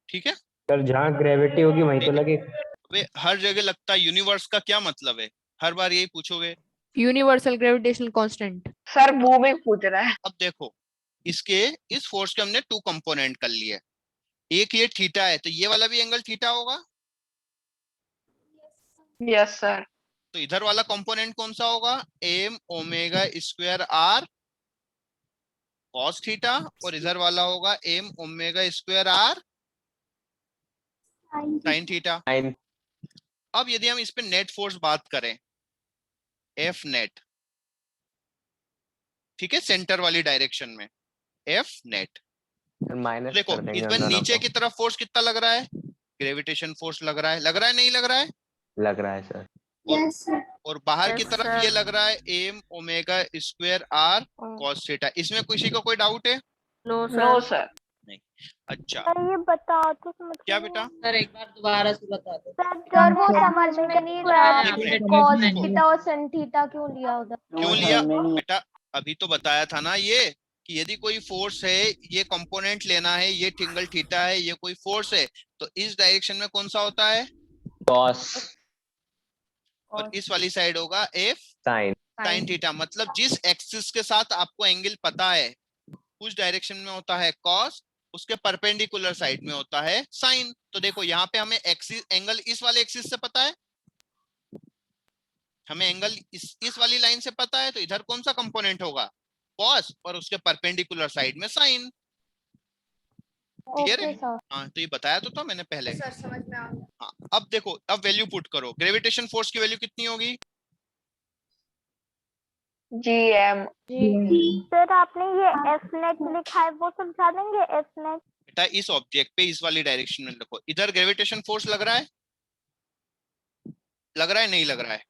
ठीक है? सर जहाँ ग्रेविटी होगी वहीं तो लगे। वे हर जगह लगता है, यूनिवर्स का क्या मतलब है? हर बार यही पूछोगे। Universal gravitational constant. Sir moving पूछ रहा है। अब देखो, इसके इस फोर्स के हमने 2 कंपोनेंट कर लिए। एक ये थीटा है, तो ये वाला भी एंगल थीटा होगा। Yes sir. तो इधर वाला कंपोनेंट कौन सा होगा? M omega square R cos theta, और इधर वाला होगा M omega square R sine theta. अब यदि हम इस पे नेट फोर्स बात करें, एफ नेट, ठीक है, सेंटर वाली डायरेक्शन में एफ नेट। माइनस देखो कर देंगे इस उन पर दोनों नीचे को। की तरफ फोर्स कितना लग रहा है? ग्रेविटेशन फोर्स लग रहा है, लग रहा है नहीं लग रहा है? लग रहा है सर। और बाहर की Yes, तरफ sir. ये लग रहा है M omega square R cos theta. इसमें किसी को कोई डाउट है? No no sir. सर। अच्छा, सर ये बता तो समझ क्या में बेटा? सर एक बार दोबारा से बता दो। सर वो समझ में नहीं रहा एक मिनट, कॉस देखो। थीटा और sin थीटा क्यों लिया उधर? क्यों लिया बेटा? अभी तो बताया था ना ये, कि यदि कोई फोर्स है, ये कंपोनेंट लेना है, ये एंगल थीटा है, ये कोई फोर्स है, तो इस डायरेक्शन में कौन सा होता है? कॉस और इस वाली साइड होगा एफ साइन। Sine theta. मतलब जिस एक्सिस के साथ आपको एंगल पता है उस डायरेक्शन में होता है कॉस, उसके परपेंडिकुलर साइड में होता है साइन। तो देखो यहाँ पे हमें एक्सिस एंगल इस वाले एक्सिस से पता है, हमें एंगल इस वाली लाइन से पता है, तो इधर कौन सा कंपोनेंट होगा? कॉस, और उसके परपेंडिकुलर साइड में साइन। क्लियर है? Okay sir. हाँ, तो ये बताया तो था मैंने पहले। सर समझ में आ गया। हाँ, अब देखो, अब वैल्यू पुट करो। ग्रेविटेशन फोर्स की वैल्यू कितनी होगी? GM। सर आपने ये एफ नेट लिखा है वो समझा देंगे? एफ नेट बेटा इस ऑब्जेक्ट पे इस वाली डायरेक्शन में लिखो। इधर ग्रेविटेशन फोर्स लग रहा है, लग रहा है नहीं लग रहा है?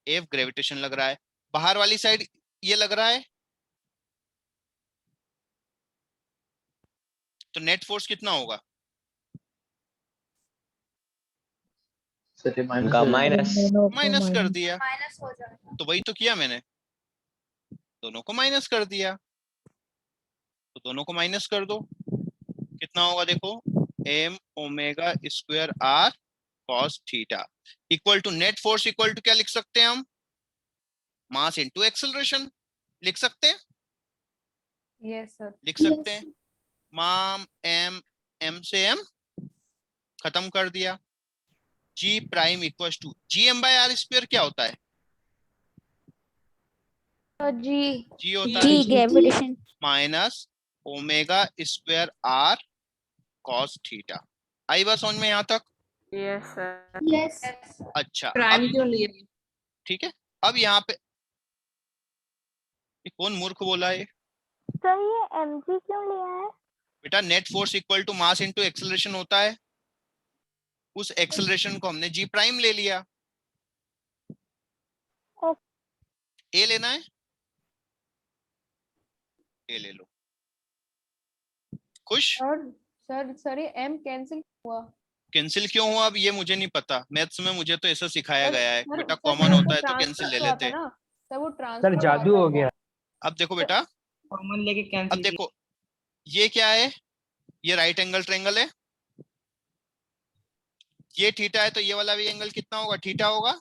एफ ग्रेविटेशन लग रहा है। बाहर वाली साइड ये लग रहा है, तो नेट फोर्स कितना होगा? उनका माइनस। माइनस कर दिया, माइनस हो जाएगा। तो वही तो किया मैंने, दोनों को माइनस कर दिया। तो दोनों को माइनस कर दो, कितना होगा देखो, M omega square R cos theta equal to net force equal to क्या लिख सकते हैं हम? मास इनटू एक्सेलरेशन लिख सकते हैं, यस सर। लिख सकते हैं। माम एम, एम से एम खत्म कर दिया। जी प्राइम इक्वल टू GM/R² क्या होता है? जी होता है gravitation minus omega square R cos theta. आई बात समझ में यहाँ तक? Yes sir. यस अच्छा प्राइम अब क्यों लिए? ठीक है, अब यहाँ पे ये कौन मूर्ख बोला है? सर ये mg क्यों लिया है? बेटा net force equal to mass into acceleration होता है, उस एक्सेलरेशन को हमने जी प्राइम ले लिया। ए लेना है, ए ले लो। खुश? सर ये m कैंसिल हुआ। कैंसिल क्यों हुआ अब ये मुझे नहीं पता, मैथ्स में मुझे तो ऐसा सिखाया गया है सर, बेटा सर, कॉमन वो होता है तो कैंसिल ले ट्रांसफर लेते हैं। ना सर, वो सर ट्रांसफर जादू हो गया। अब देखो बेटा, कॉमन लेके अब कैंसिल देखो ये क्या है, ये राइट एंगल ट्रायंगल है, ये थीटा है, तो ये वाला भी एंगल कितना होगा? थीटा होगा।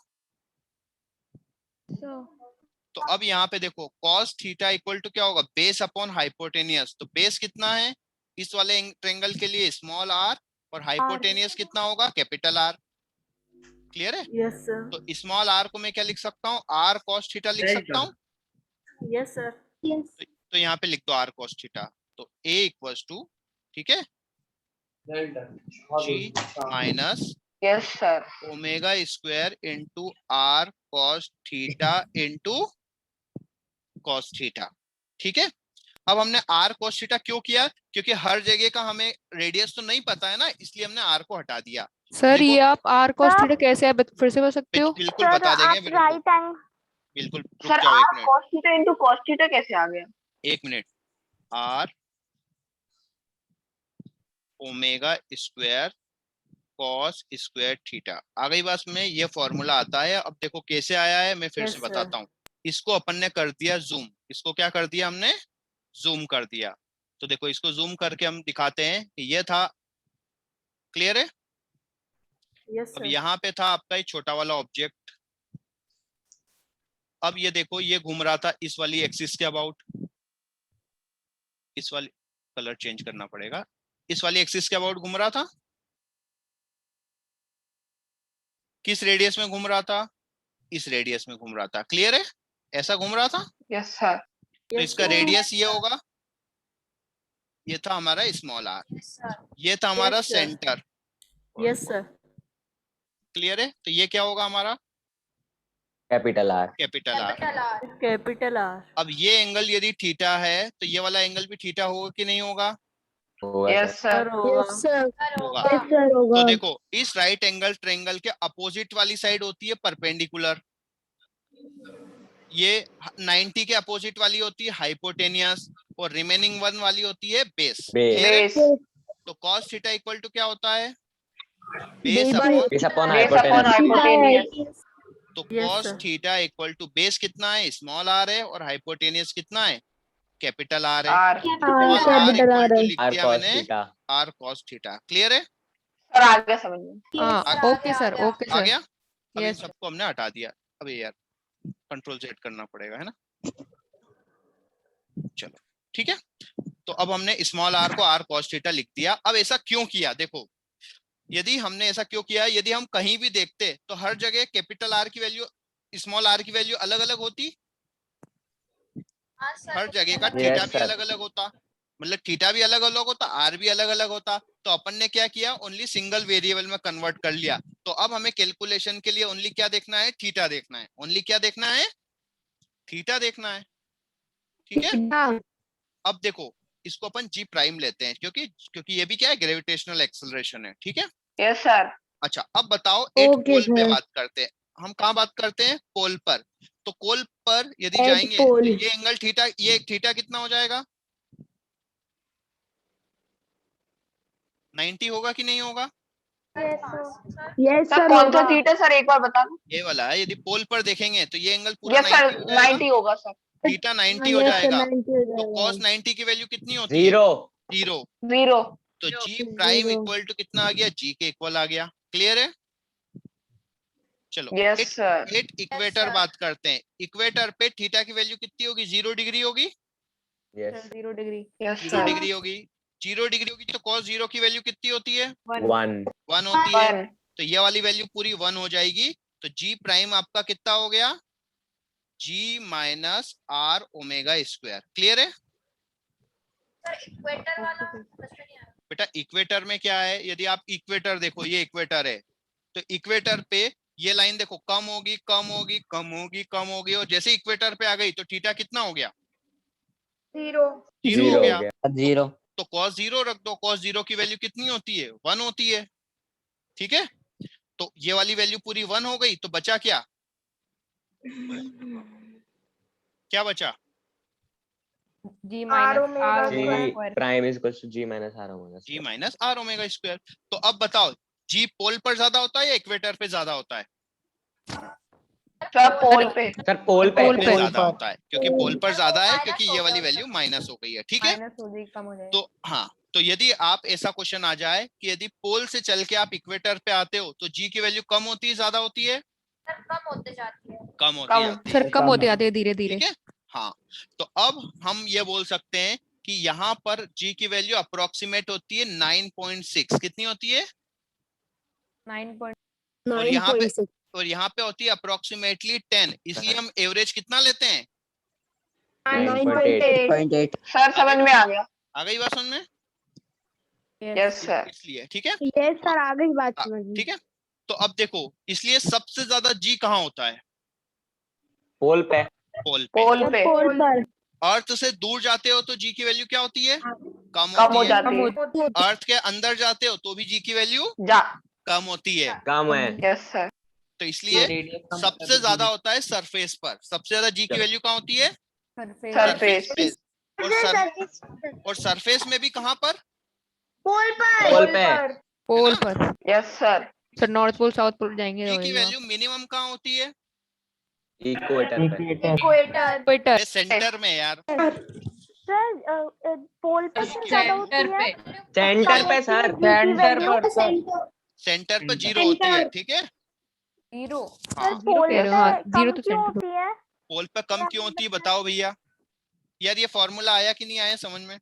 तो अब यहाँ पे देखो cos थीटा इक्वल टू क्या होगा? Base upon hypotenuse. तो बेस कितना है इस वाले ट्रायंगल के लिए? स्मॉल r, और हाइपोटेनियस कितना होगा? Capital R। क्लियर है? Yes sir. तो स्मॉल r को मैं क्या लिख सकता हूँ? R cos थीटा लिख सकता हूँ। Yes sir. तो यहाँ पे लिख दो R cos थीटा। तो A इक्वल्स टू, ठीक है, G minus yes sir omega square into R cos theta into cos theta. ठीक है, अब हमने R cos थीटा क्यों किया? क्योंकि हर जगह का हमें रेडियस तो नहीं पता है ना, इसलिए हमने R को हटा दिया। सर देखो- ये आप r cos थीटा कैसे है फिर से बता सकते हो? बिल्कुल सर बता देंगे, आप बिल्कुल राइट एंगल बिल्कुल। रुक सर जाओ r एक minute, cos theta into cos theta कैसे आ गया? एक minute. R omega square cos square theta आ गई बात में, ये फॉर्मूला आता है। अब देखो कैसे आया है, मैं फिर Yes, से sir. बताता हूँ। इसको अपन ने कर दिया जूम, इसको क्या कर दिया हमने? जूम कर दिया। तो देखो इसको जूम करके हम दिखाते हैं कि ये था। क्लियर है? यस अब सर। यहाँ पे था आपका ये छोटा वाला ऑब्जेक्ट। अब ये देखो ये घूम रहा था इस वाली एक्सिस के अबाउट, इस वाली, कलर चेंज करना पड़ेगा, इस वाली एक्सिस के अबाउट घूम रहा था। किस रेडियस में घूम रहा था? इस रेडियस में घूम रहा था। क्लियर है? ऐसा घूम रहा था। यस सर तो इसका रेडियस ये होगा, ये था हमारा स्मॉल r, ये था हमारा Yes, sir. Centre. Yes sir. Clear है? तो ये क्या होगा हमारा? Capital R। Capital R। Capital R. अब ये एंगल यदि थीटा है तो ये वाला एंगल भी थीटा होगा कि नहीं होगा? होगा यस सर। सर होगा। तो देखो इस राइट एंगल ट्रायंगल के अपोजिट वाली साइड होती है परपेंडिकुलर, ये 90 के अपोजिट वाली होती है हाइपोटेनियस, और रिमेनिंग वन वाली होती है बेस। बेस। क्लियर है? बेस तो cos थीटा इक्वल टू क्या होता है? Base base upon base upon hypotenuse. Hypotenuse तो Yes, cos sir. Theta equal to base कितना है? स्मॉल r है, और हाइपोटेनियस कितना है? कैपिटल R है। r small r equal to लिख R दिया cos मैंने theta. r cos theta. Clear है? सर आ गया समझ में। हाँ ओके सर, ओके आ सर। गया? अब इन Yes, sir. सबको हमने हटा दिया। अबे यार कंट्रोल Z करना पड़ेगा, है ना? चलो ठीक है। तो अब हमने स्मॉल r को r cos थीटा लिख दिया। अब ऐसा क्यों किया? देखो यदि हमने ऐसा क्यों किया, यदि हम कहीं भी देखते तो हर जगह कैपिटल R की वैल्यू स्मॉल r की वैल्यू अलग अलग होती, हर जगह का थीटा Yes, भी sir. अलग अलग होता, मतलब थीटा भी अलग अलग होता, आर भी अलग अलग होता। तो अपन ने क्या किया, ओनली सिंगल वेरिएबल में कन्वर्ट कर लिया। तो अब हमें कैलकुलेशन के लिए ओनली क्या देखना है? थीटा देखना है। ओनली क्या देखना है? थीटा देखना है। ठीक है। अब देखो इसको अपन जी प्राइम लेते हैं, क्योंकि ये भी क्या है? ग्रेविटेशनल एक्सेलरेशन है। ठीक है। यस सर अच्छा अब बताओ एट पोल पे बात करते हैं। हम कहाँ बात करते हैं? पोल पर। तो पोल पर यदि जाएंगे तो ये एंगल थीटा, ये थीटा कितना हो जाएगा? 90 होगा कि नहीं होगा? सर कौन सा थीटा सर एक बार बता दो। ये वाला है। यदि पोल पर देखेंगे तो ये एंगल पूरा यस सर 90 हो जाएगा। 90 होगा सर। थीटा 90 हो जाएगा। तो cos 90 की वैल्यू कितनी होती है? 0। 0 तो जी प्राइम इक्वल टू कितना आ गया? जी के इक्वल आ गया। क्लियर है? चलो यस सर एट इक्वेटर बात करते हैं। इक्वेटर पे थीटा की वैल्यू कितनी होगी? 0 डिग्री होगी। Yes. 0 degree. Yes 0 sir degree होगी। 0 डिग्री होगी तो cos 0 की वैल्यू कितनी होती है? 1. 1 होती है। 1 तो ये वाली वैल्यू पूरी 1 हो जाएगी, तो जी प्राइम आपका कितना हो गया, G minus R omega square. Clear है बेटा? इक्वेटर में क्या है, यदि आप इक्वेटर देखो, ये इक्वेटर है, तो इक्वेटर पे ये लाइन देखो कम होगी कम होगी कम होगी कम होगी, और जैसे इक्वेटर पे आ गई तो थीटा कितना हो गया, 0 हो गया। जीरो। तो cos 0 रख दो, cos 0 की वैल्यू कितनी होती है, 1 होती है। ठीक है, तो ये वाली वैल्यू पूरी 1 हो गई, तो बचा क्या, क्या बचा, G minus R G square. Prime is equals to G minus R omega G minus R omega square. तो अब बताओ, जी पोल पर ज्यादा होता है या इक्वेटर पे ज्यादा होता है, सर पोल पे। सर पोल पे पोल पे ज्यादा होता है, क्योंकि पोल पर ज्यादा है, क्योंकि ये वाली वैल्यू माइनस हो गई है। ठीक है, माइनस हो जाएगी, कम हो जाएगा। तो हाँ, तो यदि आप ऐसा क्वेश्चन आ जाए कि यदि पोल से चल के आप इक्वेटर पे आते हो तो जी की वैल्यू कम होती है ज्यादा होती है, कम होती जाती है। सर कम होते आते हैं धीरे धीरे। ठीक है, हाँ, तो अब हम ये बोल सकते हैं कि यहाँ पर जी की वैल्यू अप्रोक्सीमेट होती है 9.6। कितनी होती है, 9.9 और यहाँ पे होती है अप्रोक्सीमेटली 10, इसलिए हम एवरेज कितना लेते हैं, 9.8 सर समझ में आ गया। आ गई बात समझ में, यस सर। इसलिए ठीक है, यस सर, आ गई बात हाँ, समझ में। ठीक है। तो अब देखो, इसलिए सबसे ज्यादा जी कहाँ होता है, पोल पे पोल पे। पोल पे पोल पर अर्थ से दूर जाते हो तो जी की वैल्यू क्या होती है, कम कम हो होती है। जाती है। अर्थ के अंदर जाते हो तो भी जी की वैल्यू जा कम होती है। कम है। Yes sir. तो इसलिए सबसे ज्यादा होता है सरफेस पर, सबसे ज्यादा जी की वैल्यू कहाँ होती है, सरफेस पे। और सरफेस में भी कहाँ पर, पोल पोल पे पोल पर। Yes sir. Sir north pole south pole जाएंगे जी तो की वही वैल्यू मिनिमम कहाँ होती है, इक्वेटर पे इक्वेटर। सेंटर में यार, सर पोल पर क्यों ज्यादा होती है? सेंटर पे सर सेंटर पर 0 होती है। ठीक है, जीरो। हाँ, पोल कह रहे हो, पे हाँ, जीरो कम तो क्यों सेंटर। होती है? पोल पर कम क्यों होती है बताओ भैया, यार ये फॉर्मूला आया कि नहीं आया समझ में,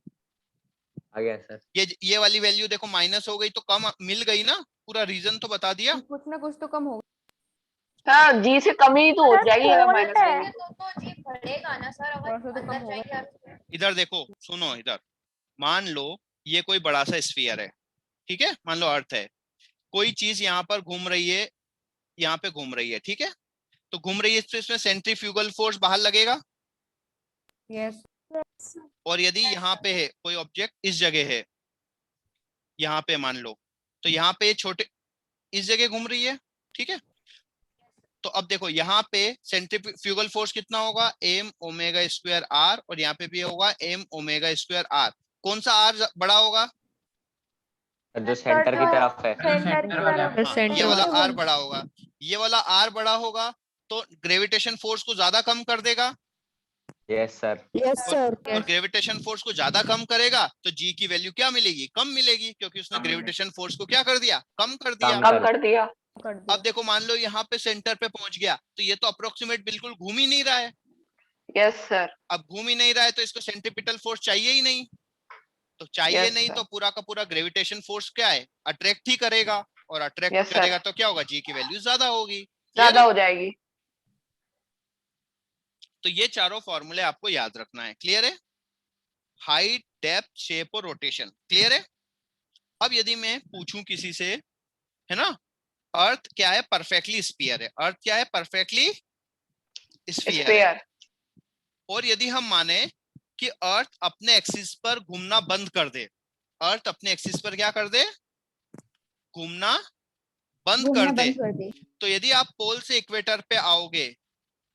आ गया सर। ये वाली वैल्यू देखो माइनस हो गई तो कम मिल गई ना, पूरा रीजन तो बता दिया। कुछ ना कुछ तो कम होगा। हाँ, जी से कम ही तो हो सर, जाएगी अगर पोल माइनस पे होगी। और से तो कम होगा। इधर देखो, सुनो इधर, मान लो ये कोई बड़ा सा स्फीयर है, ठीक है, मान लो अर्थ है, कोई चीज यहाँ पर घूम रही है, यहाँ पे घूम रही है, ठीक है, तो घूम रही है तो इसमें सेंट्रीफ्यूगल फोर्स बाहर लगेगा, यस। और यदि यहाँ पे है कोई ऑब्जेक्ट इस जगह है, यहाँ पे मान लो, तो यहाँ पे छोटे इस जगह घूम रही है, ठीक है, तो अब देखो यहाँ पे सेंट्रीफ्यूगल फोर्स कितना होगा, एम ओमेगा स्क्वायर आर, और यहाँ पे भी होगा एम ओमेगा स्क्वायर आर। कौन सा आर बड़ा होगा, जो सेंटर की तरफ है। सेंटर की तरफ। हाँ, ये वाला सेंटर। आर बड़ा होगा, ये वाला आर बड़ा होगा, तो ग्रेविटेशन फोर्स को ज्यादा कम कर देगा, यस सर। और ग्रेविटेशन फोर्स को ज्यादा कम करेगा तो जी की वैल्यू क्या मिलेगी, कम मिलेगी, क्योंकि उसने ग्रेविटेशन फोर्स को क्या कर दिया, कम कर दिया। कम कम कर दिया। अब देखो मान लो यहाँ पे सेंटर पे पहुंच गया, तो ये तो अप्रोक्सीमेट बिल्कुल घूम ही नहीं रहा है, यस सर। अब घूम ही नहीं रहा है तो इसको सेंट्रीपिटल फोर्स चाहिए ही नहीं, तो चाहिए Yes, नहीं sir. तो पूरा का पूरा ग्रेविटेशन फोर्स क्या है, अट्रैक्ट ही करेगा, और अट्रैक्ट Yes, sir. करेगा तो क्या होगा, जी की वैल्यू ज्यादा होगी। ज्यादा हो जाएगी। तो ये चारों फॉर्मूले आपको याद रखना है। क्लियर है, हाइट, डेप्थ, शेप और रोटेशन। क्लियर है। अब यदि मैं पूछूं किसी से, है ना, अर्थ क्या है, परफेक्टली स्फीयर है, अर्थ क्या है, परफेक्टली स्फीयर है, स्फीयर। और यदि हम माने कि अर्थ अपने एक्सिस पर घूमना बंद कर दे, अर्थ अपने एक्सिस पर क्या कर दे, घूमना बंद कर दे, तो यदि आप पोल से इक्वेटर पे आओगे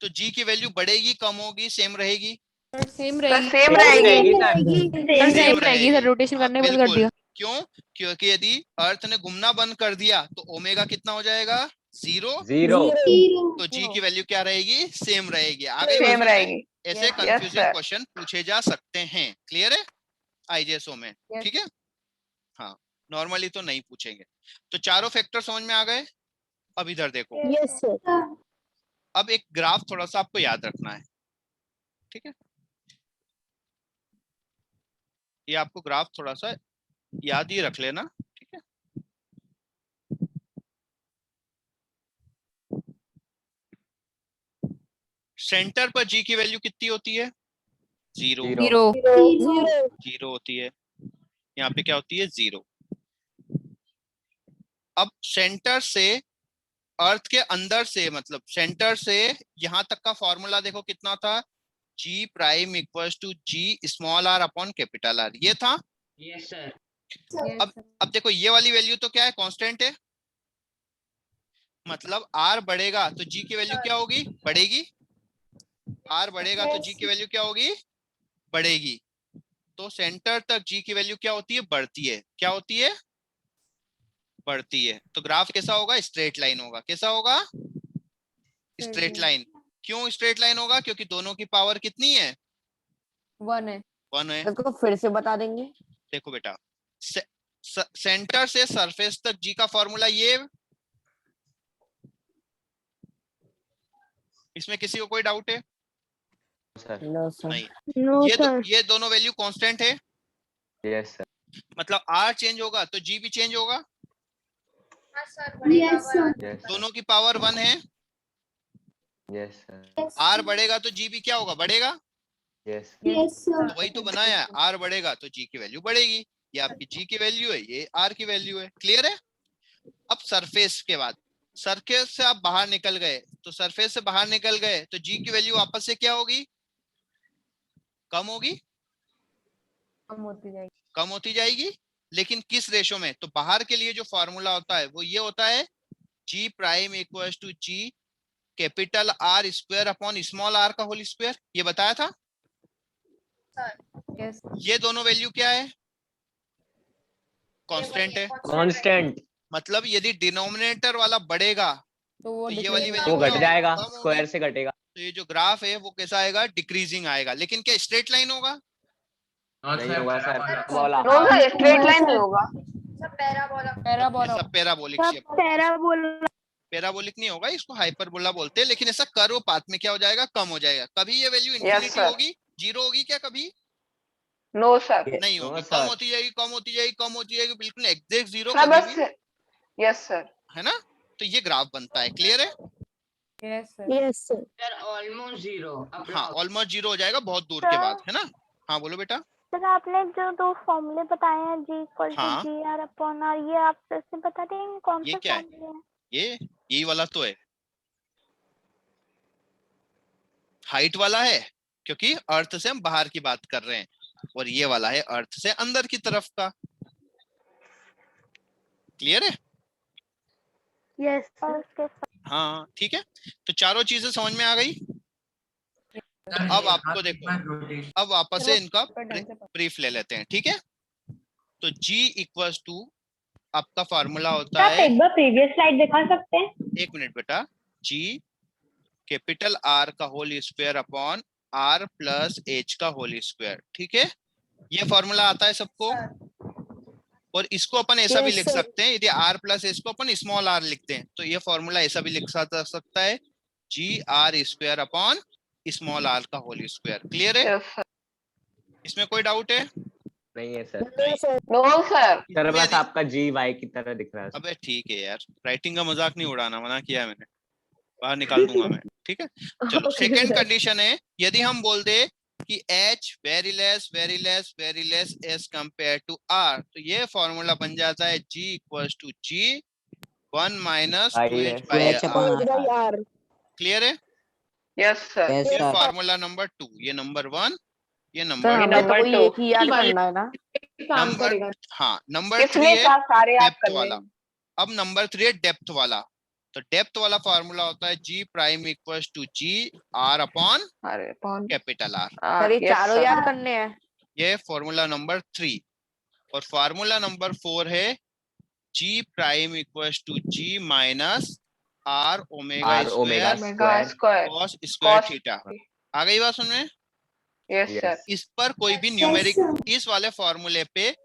तो जी की वैल्यू बढ़ेगी, कम होगी, सेम रहेगी, सेम सर रहेगी। सेम रहेगी। सेम रहेगी सर, रोटेशन करने बंद कर बिल्कुल। दिया। क्यों, क्योंकि यदि अर्थ ने घूमना बंद कर दिया तो ओमेगा कितना हो जाएगा, 0, तो जी की वैल्यू क्या रहेगी, सेम रहेगी। आगे सेम रहेगी। ऐसे Yes, कंफ्यूजिंग sir. क्वेश्चन पूछे जा सकते हैं। क्लियर है, आईजेएसओ में। Yes. ठीक है, हाँ, नॉर्मली तो नहीं पूछेंगे। तो चारों फैक्टर समझ में आ गए। अब इधर देखो, यस सर। अब एक ग्राफ थोड़ा सा आपको याद रखना है, ठीक है, ये आपको ग्राफ थोड़ा सा याद ही रख लेना, ठीक है। सेंटर पर जी की वैल्यू कितनी होती है? 0 जीरो। जीरो होती है। यहाँ पे क्या होती है? 0। अब सेंटर से अर्थ के अंदर से, मतलब सेंटर से यहां तक का फॉर्मूला देखो कितना था? G prime equals to G small R upon capital R, ये था। Yes sir. अब देखो ये वाली वैल्यू तो क्या है? कांस्टेंट है। मतलब आर बढ़ेगा तो जी की वैल्यू क्या होगी? बढ़ेगी। आर बढ़ेगा तो जी की वैल्यू क्या होगी? बढ़ेगी। तो सेंटर तक जी की वैल्यू क्या होती है? बढ़ती है। क्या होती है? बढ़ती है। तो ग्राफ कैसा होगा? स्ट्रेट लाइन होगा। कैसा होगा? Straight line. क्यों स्ट्रेट लाइन होगा? क्योंकि दोनों की पावर कितनी है? 1 है। 1 है। इसको फिर से बता देंगे। देखो बेटा, सेंटर से सरफेस तक जी का फॉर्मूला ये, इसमें किसी को कोई डाउट है? सर। No sir. नहीं। ये दोनों वैल्यू कांस्टेंट है। Yes sir. मतलब आर चेंज होगा तो जी भी चेंज होगा। यस दोनों की पावर 1 है। Yes sir. आर बढ़ेगा तो जी भी क्या होगा? बढ़ेगा। यस तो वही तो बनाया है, आर बढ़ेगा तो जी की वैल्यू बढ़ेगी। ये आपकी जी की वैल्यू है, ये आर की वैल्यू है। क्लियर है? अब सरफेस के बाद, सरफेस से आप बाहर निकल गए, तो सरफेस से बाहर निकल गए तो जी की वैल्यू वापस से क्या होगी? कम होगी। कम होती जाएगी। कम होती जाएगी। लेकिन किस रेशो में? तो बाहर के लिए जो फॉर्मूला होता है वो ये होता है, G prime equal to G capital R square upon small R का होल स्क्वायर। ये बताया था। यस। ये दोनों वैल्यू क्या है? कांस्टेंट है। कांस्टेंट। मतलब यदि डिनोमिनेटर वाला बढ़ेगा तो वो तो ये decrease वाली होगा। वैल्यू वो क्या घट होगी? जाएगा, कम होगी। स्क्वायर से घटेगा। तो ये जो ग्राफ है वो कैसा आएगा? डिक्रीजिंग आएगा। लेकिन क्या स्ट्रेट लाइन होगा? नहीं होगा सर। बोला। नो सर, स्ट्रेट लाइन नहीं होगा। पैराबोला। सब पैराबोलिक शेप। पैराबोलिक नहीं होगा, इसको हाइपरबोला बोलते हैं। लेकिन ऐसा कर्व पाथ में क्या हो जाएगा? कम हो जाएगा। कभी ये वैल्यू इंफिनिटी sir. होगी? जीरो होगी क्या कभी? No sir. नहीं नो होगी। सर। कम होती जाएगी, कम होती जाएगी, कम होती जाएगी, बिल्कुल एग्जैक्ट जीरो सर कभी बस, भी, यस सर। है ना? तो ये ग्राफ बनता है। क्लियर है? Yes sir. Sir almost zero. हाँ, ऑलमोस्ट जीरो हो जाएगा बहुत दूर के बाद, है ना? हाँ बोलो बेटा। सर आपने जो दो फॉर्मूले बताए हैं, जी इक्वल टू हाँ। जी आर अपॉन आर, ये आप फिर से बता देंगे कौन ये से क्या है? फॉर्मूले हैं? यही वाला तो है, हाइट वाला है, क्योंकि अर्थ से हम बाहर की बात कर रहे हैं। और ये वाला है अर्थ से अंदर की तरफ का। क्लियर है? यस। और उसके हाँ ठीक है। तो चारों चीजें समझ में आ गई। तो अब आपको देखो, अब वापस से इनका ब्रीफ ले लेते हैं। ठीक है? तो G इक्वल्स टू आपका फार्मूला होता है, एक बार प्रीवियस स्लाइड दिखा सकते हैं? एक मिनट बेटा, G कैपिटल R का whole square upon R plus H का होल स्क्वायर। ठीक है? ये फॉर्मूला आता है सबको। और इसको अपन ऐसा भी लिख सकते हैं, यदि R प्लस H को अपन स्मॉल r लिखते हैं तो ये फॉर्मूला ऐसा भी लिखा जा सकता है, G R square upon small r का होल स्क्वायर। क्लियर है? Yes sir. इसमें कोई डाउट है? नहीं है सर। No sir. सर बस यदि- आपका जी वाई की तरह दिख रहा है। अबे ठीक है यार, राइटिंग का मजाक नहीं उड़ाना, मना किया है मैंने, बाहर निकाल दूंगा मैं। ठीक है? चलो सेकंड कंडीशन है, यदि हम बोल दे कि H very less as compare to R, तो ये फॉर्मूला बन जाता है G equals to G 1 minus 2H by R। Clear है? Yes sir. ये फॉर्मूला नंबर 2, ये नंबर 1, ये सर नंबर हमें तो number वही two. एक ही याद करना है ना। काम नंबर, करेगा। हाँ नंबर 3 किसने है कहा सारे आप डेप्थ कर वाला। लें? अब नंबर 3 है डेप्थ वाला। तो डेप्थ वाला फॉर्मूला होता है G prime equals to G R अपॉन अरे कौन? Capital R। सर ये चारों याद करने हैं। ये फॉर्मूला नंबर 3। और फार्मूला नंबर 4 है G prime equals to G minus R omega R omega square square. Cos square Cos- theta. आ गई बात समझ में? Yes sir. इस पर कोई भी न्यूमेरिक, इस वाले फॉर्मूले पे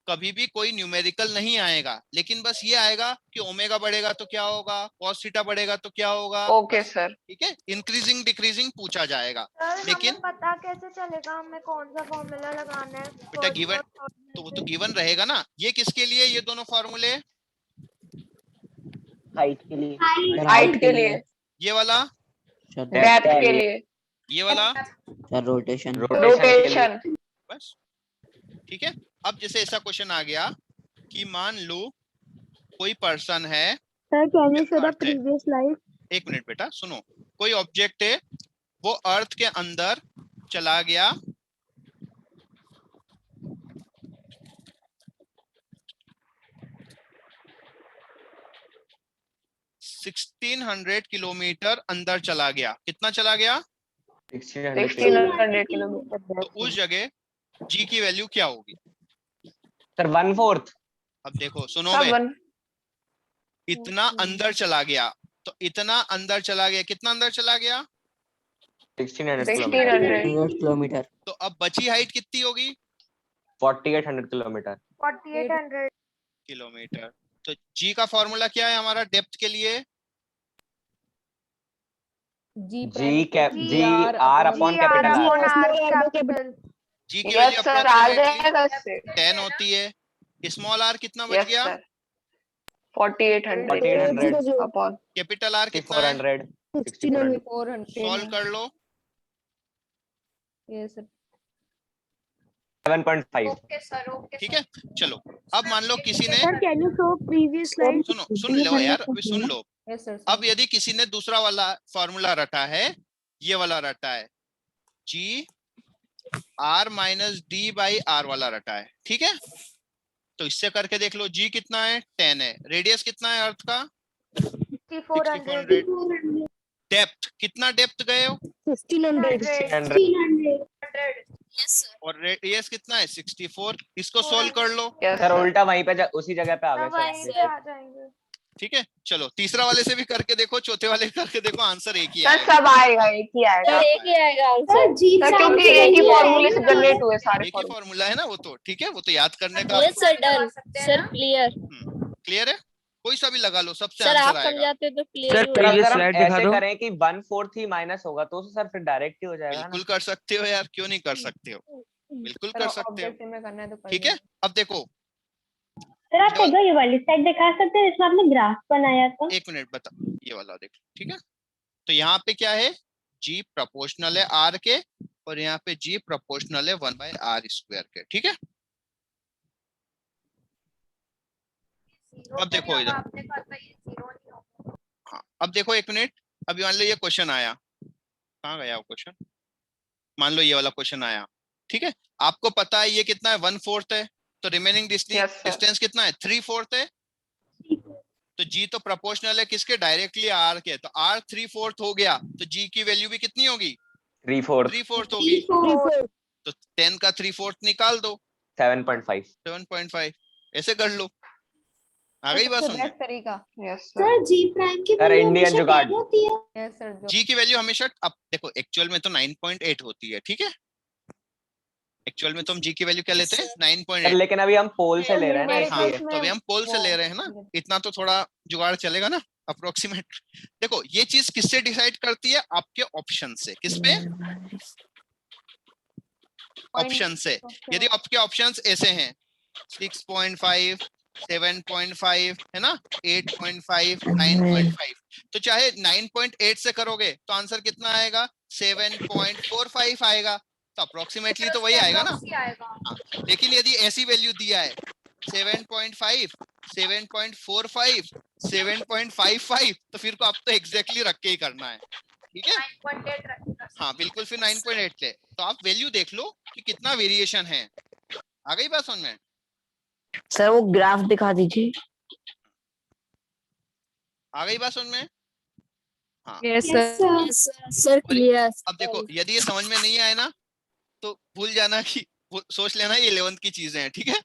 कभी भी कोई न्यूमेरिकल नहीं आएगा, लेकिन बस ये आएगा कि ओमेगा बढ़ेगा तो क्या होगा, कॉस थीटा बढ़ेगा तो क्या होगा। Okay sir. ठीक है? इंक्रीजिंग डिक्रीजिंग पूछा जाएगा। लेकिन पता कैसे चलेगा हमें कौन सा फॉर्मूला लगाना है? बेटा गिवन, तो वो तो गिवन रहेगा ना। ये किसके लिए, ये दोनों फॉर्मूले? हाइट के लिए। हाइट के लिए। ये वाला डेप्थ के लिए, ये वाला रोटेशन रोटेशन। बस, ठीक है। अब जैसे ऐसा क्वेश्चन आ गया कि मान लो कोई पर्सन है, sir can you show the earth है। Previous slide? एक मिनट बेटा सुनो, कोई ऑब्जेक्ट है वो अर्थ के अंदर चला गया, $1600 किलोमीटर अंदर चला गया। कितना चला गया? 1600 किलोमीटर। तो उस जगह जी की वैल्यू क्या होगी? सर 1/4। अब देखो सुनो सब बे, वन इतना अंदर चला गया, तो इतना अंदर चला गया, कितना अंदर चला गया? 1600 किलोमीटर। 1600 किलोमीटर। तो अब बची हाइट कितनी होगी? 4800 किलोमीटर। 4800 किलोमीटर। तो जी का फॉर्मूला क्या है हमारा डेप्थ के लिए? जी जी आर अपॉन कैपिटल। जी की यस वैल्यू सर, आ जाएगा इससे। 10 होती है। स्मॉल आर कितना बच यस गया? सर, 4800 अपॉन कैपिटल आर कितना है? 6400। 400। सॉल्व कर लो। Yes sir. 7.5। Okay sir, okay. ठीक है, चलो अब मान लो किसी ने, sir can you show previous slide? सुन लो यार, अभी सुन लो। Yes sir. अब यदि किसी ने दूसरा वाला फॉर्मूला रटा है, ये वाला रटा है, G R minus D by R वाला रटा है, ठीक है। तो इससे करके देख लो, जी कितना है? 10 है। रेडियस कितना है अर्थ का? 6400। डेप्थ कितना डेप्थ गए हो? 1600 और रेडियस कितना है? 64। इसको सोल्व कर लो। Yes sir sir. उल्टा वहीं पे उसी जगह पे आ गए सर। ठीक है, चलो तीसरा वाले से भी करके देखो, चौथे वाले करके देखो, आंसर एक ही सर आएगा। सब आएगा, एक ही आएगा एक ही आएगा सर आंसर। जी सर, क्योंकि एक ही फॉर्मूले से जनरेट हुए सारे एक ही फॉर्मूले। फॉर्मूला है ना वो, तो ठीक है, वो तो याद करने का। Yes sir, done sir, clear. Clear है? कोई सा भी लगा लो, सबसे सर आप आंसर आएगा। समझाते तो क्लियर सर, ही सर होगा। previous अगर हम slide दिखा ऐसे दो। करें कि 1/4 ही माइनस होगा तो सर फिर डायरेक्ट ही हो जाएगा ना। बिल्कुल कर सकते हो यार, क्यों नहीं कर सकते हो, बिल्कुल कर सकते हो। ऑब्जेक्टिव में करना है तो कर ठीक है, अब देखो, सर आप देखो ये वाली साइड दिखा सकते हैं जिसमें आपने ग्राफ बनाया था? एक मिनट बता, ये वाला देखो, ठीक है। तो यहाँ पे क्या है? जी प्रोपोर्शनल है आर के, और यहाँ पे जी प्रोपोर्शनल है 1/r² के, ठीक है। अब देखो इधर, हाँ अब देखो एक मिनट, अभी मान लो ये क्वेश्चन आया, कहाँ गया वो क्वेश्चन? मान लो ये वाला क्वेश्चन आया, ठीक है। आपको पता है ये कितना है? 1/4 है। तो रिमेनिंग डिस्टेंस कितना है? 3/4 है। तो जी तो प्रोपोर्शनल है किसके? डायरेक्टली आर के। तो आर 3/4 हो गया, तो जी की वैल्यू भी कितनी होगी? 3/4 होगी। तो 10 का 3/4 निकाल दो, 7.5। 7.5। ऐसे कर लो, आ गई बात समझ में? तरीका। Yes sir sir. G prime की सर वैल्यू इंडियन हमेशा जुगाड़। 10 होती है? Yes sir. जी की वैल्यू हमेशा, अब देखो एक्चुअल में तो 9.8 होती है, ठीक है। एक्चुअल में तो हम जी की वैल्यू क्या लेते हैं? सर 9.8। लेकिन अभी हम पोल से ले रहे हैं ना हाँ, इसलिए। तो अभी हम पोल से ले रहे हैं ना, इतना तो थोड़ा जुगाड़ चलेगा ना, अप्रोक्सीमेट। देखो ये चीज किससे डिसाइड करती है? आपके ऑप्शन से। किस पे? ऑप्शन से। यदि आपके ऑप्शंस ऐसे हैं 6.5, 7.5 है ना, 8.5, 9.5, तो चाहे 9.8 से करोगे तो आंसर कितना आएगा? 7.45 आएगा। तो अप्रोक्सीमेटली तो वही आएगा ना। हाँ, लेकिन यदि ऐसी वैल्यू दिया है 7.5, 7.45, 7.55, तो फिर को आप तो एग्जैक्टली रख के ही करना है, ठीक है। 9.8 हाँ बिल्कुल, फिर 9.8 ले, तो आप वैल्यू देख लो कि कितना वेरिएशन है। आ गई बात समझ में? सर वो ग्राफ दिखा दीजिए। आ गई बात समझ में? हाँ, यस सर क्लियर। अब देखो यदि ये समझ में नहीं आए ना तो भूल जाना कि सोच लेना ये 11th की चीजें हैं, ठीक है।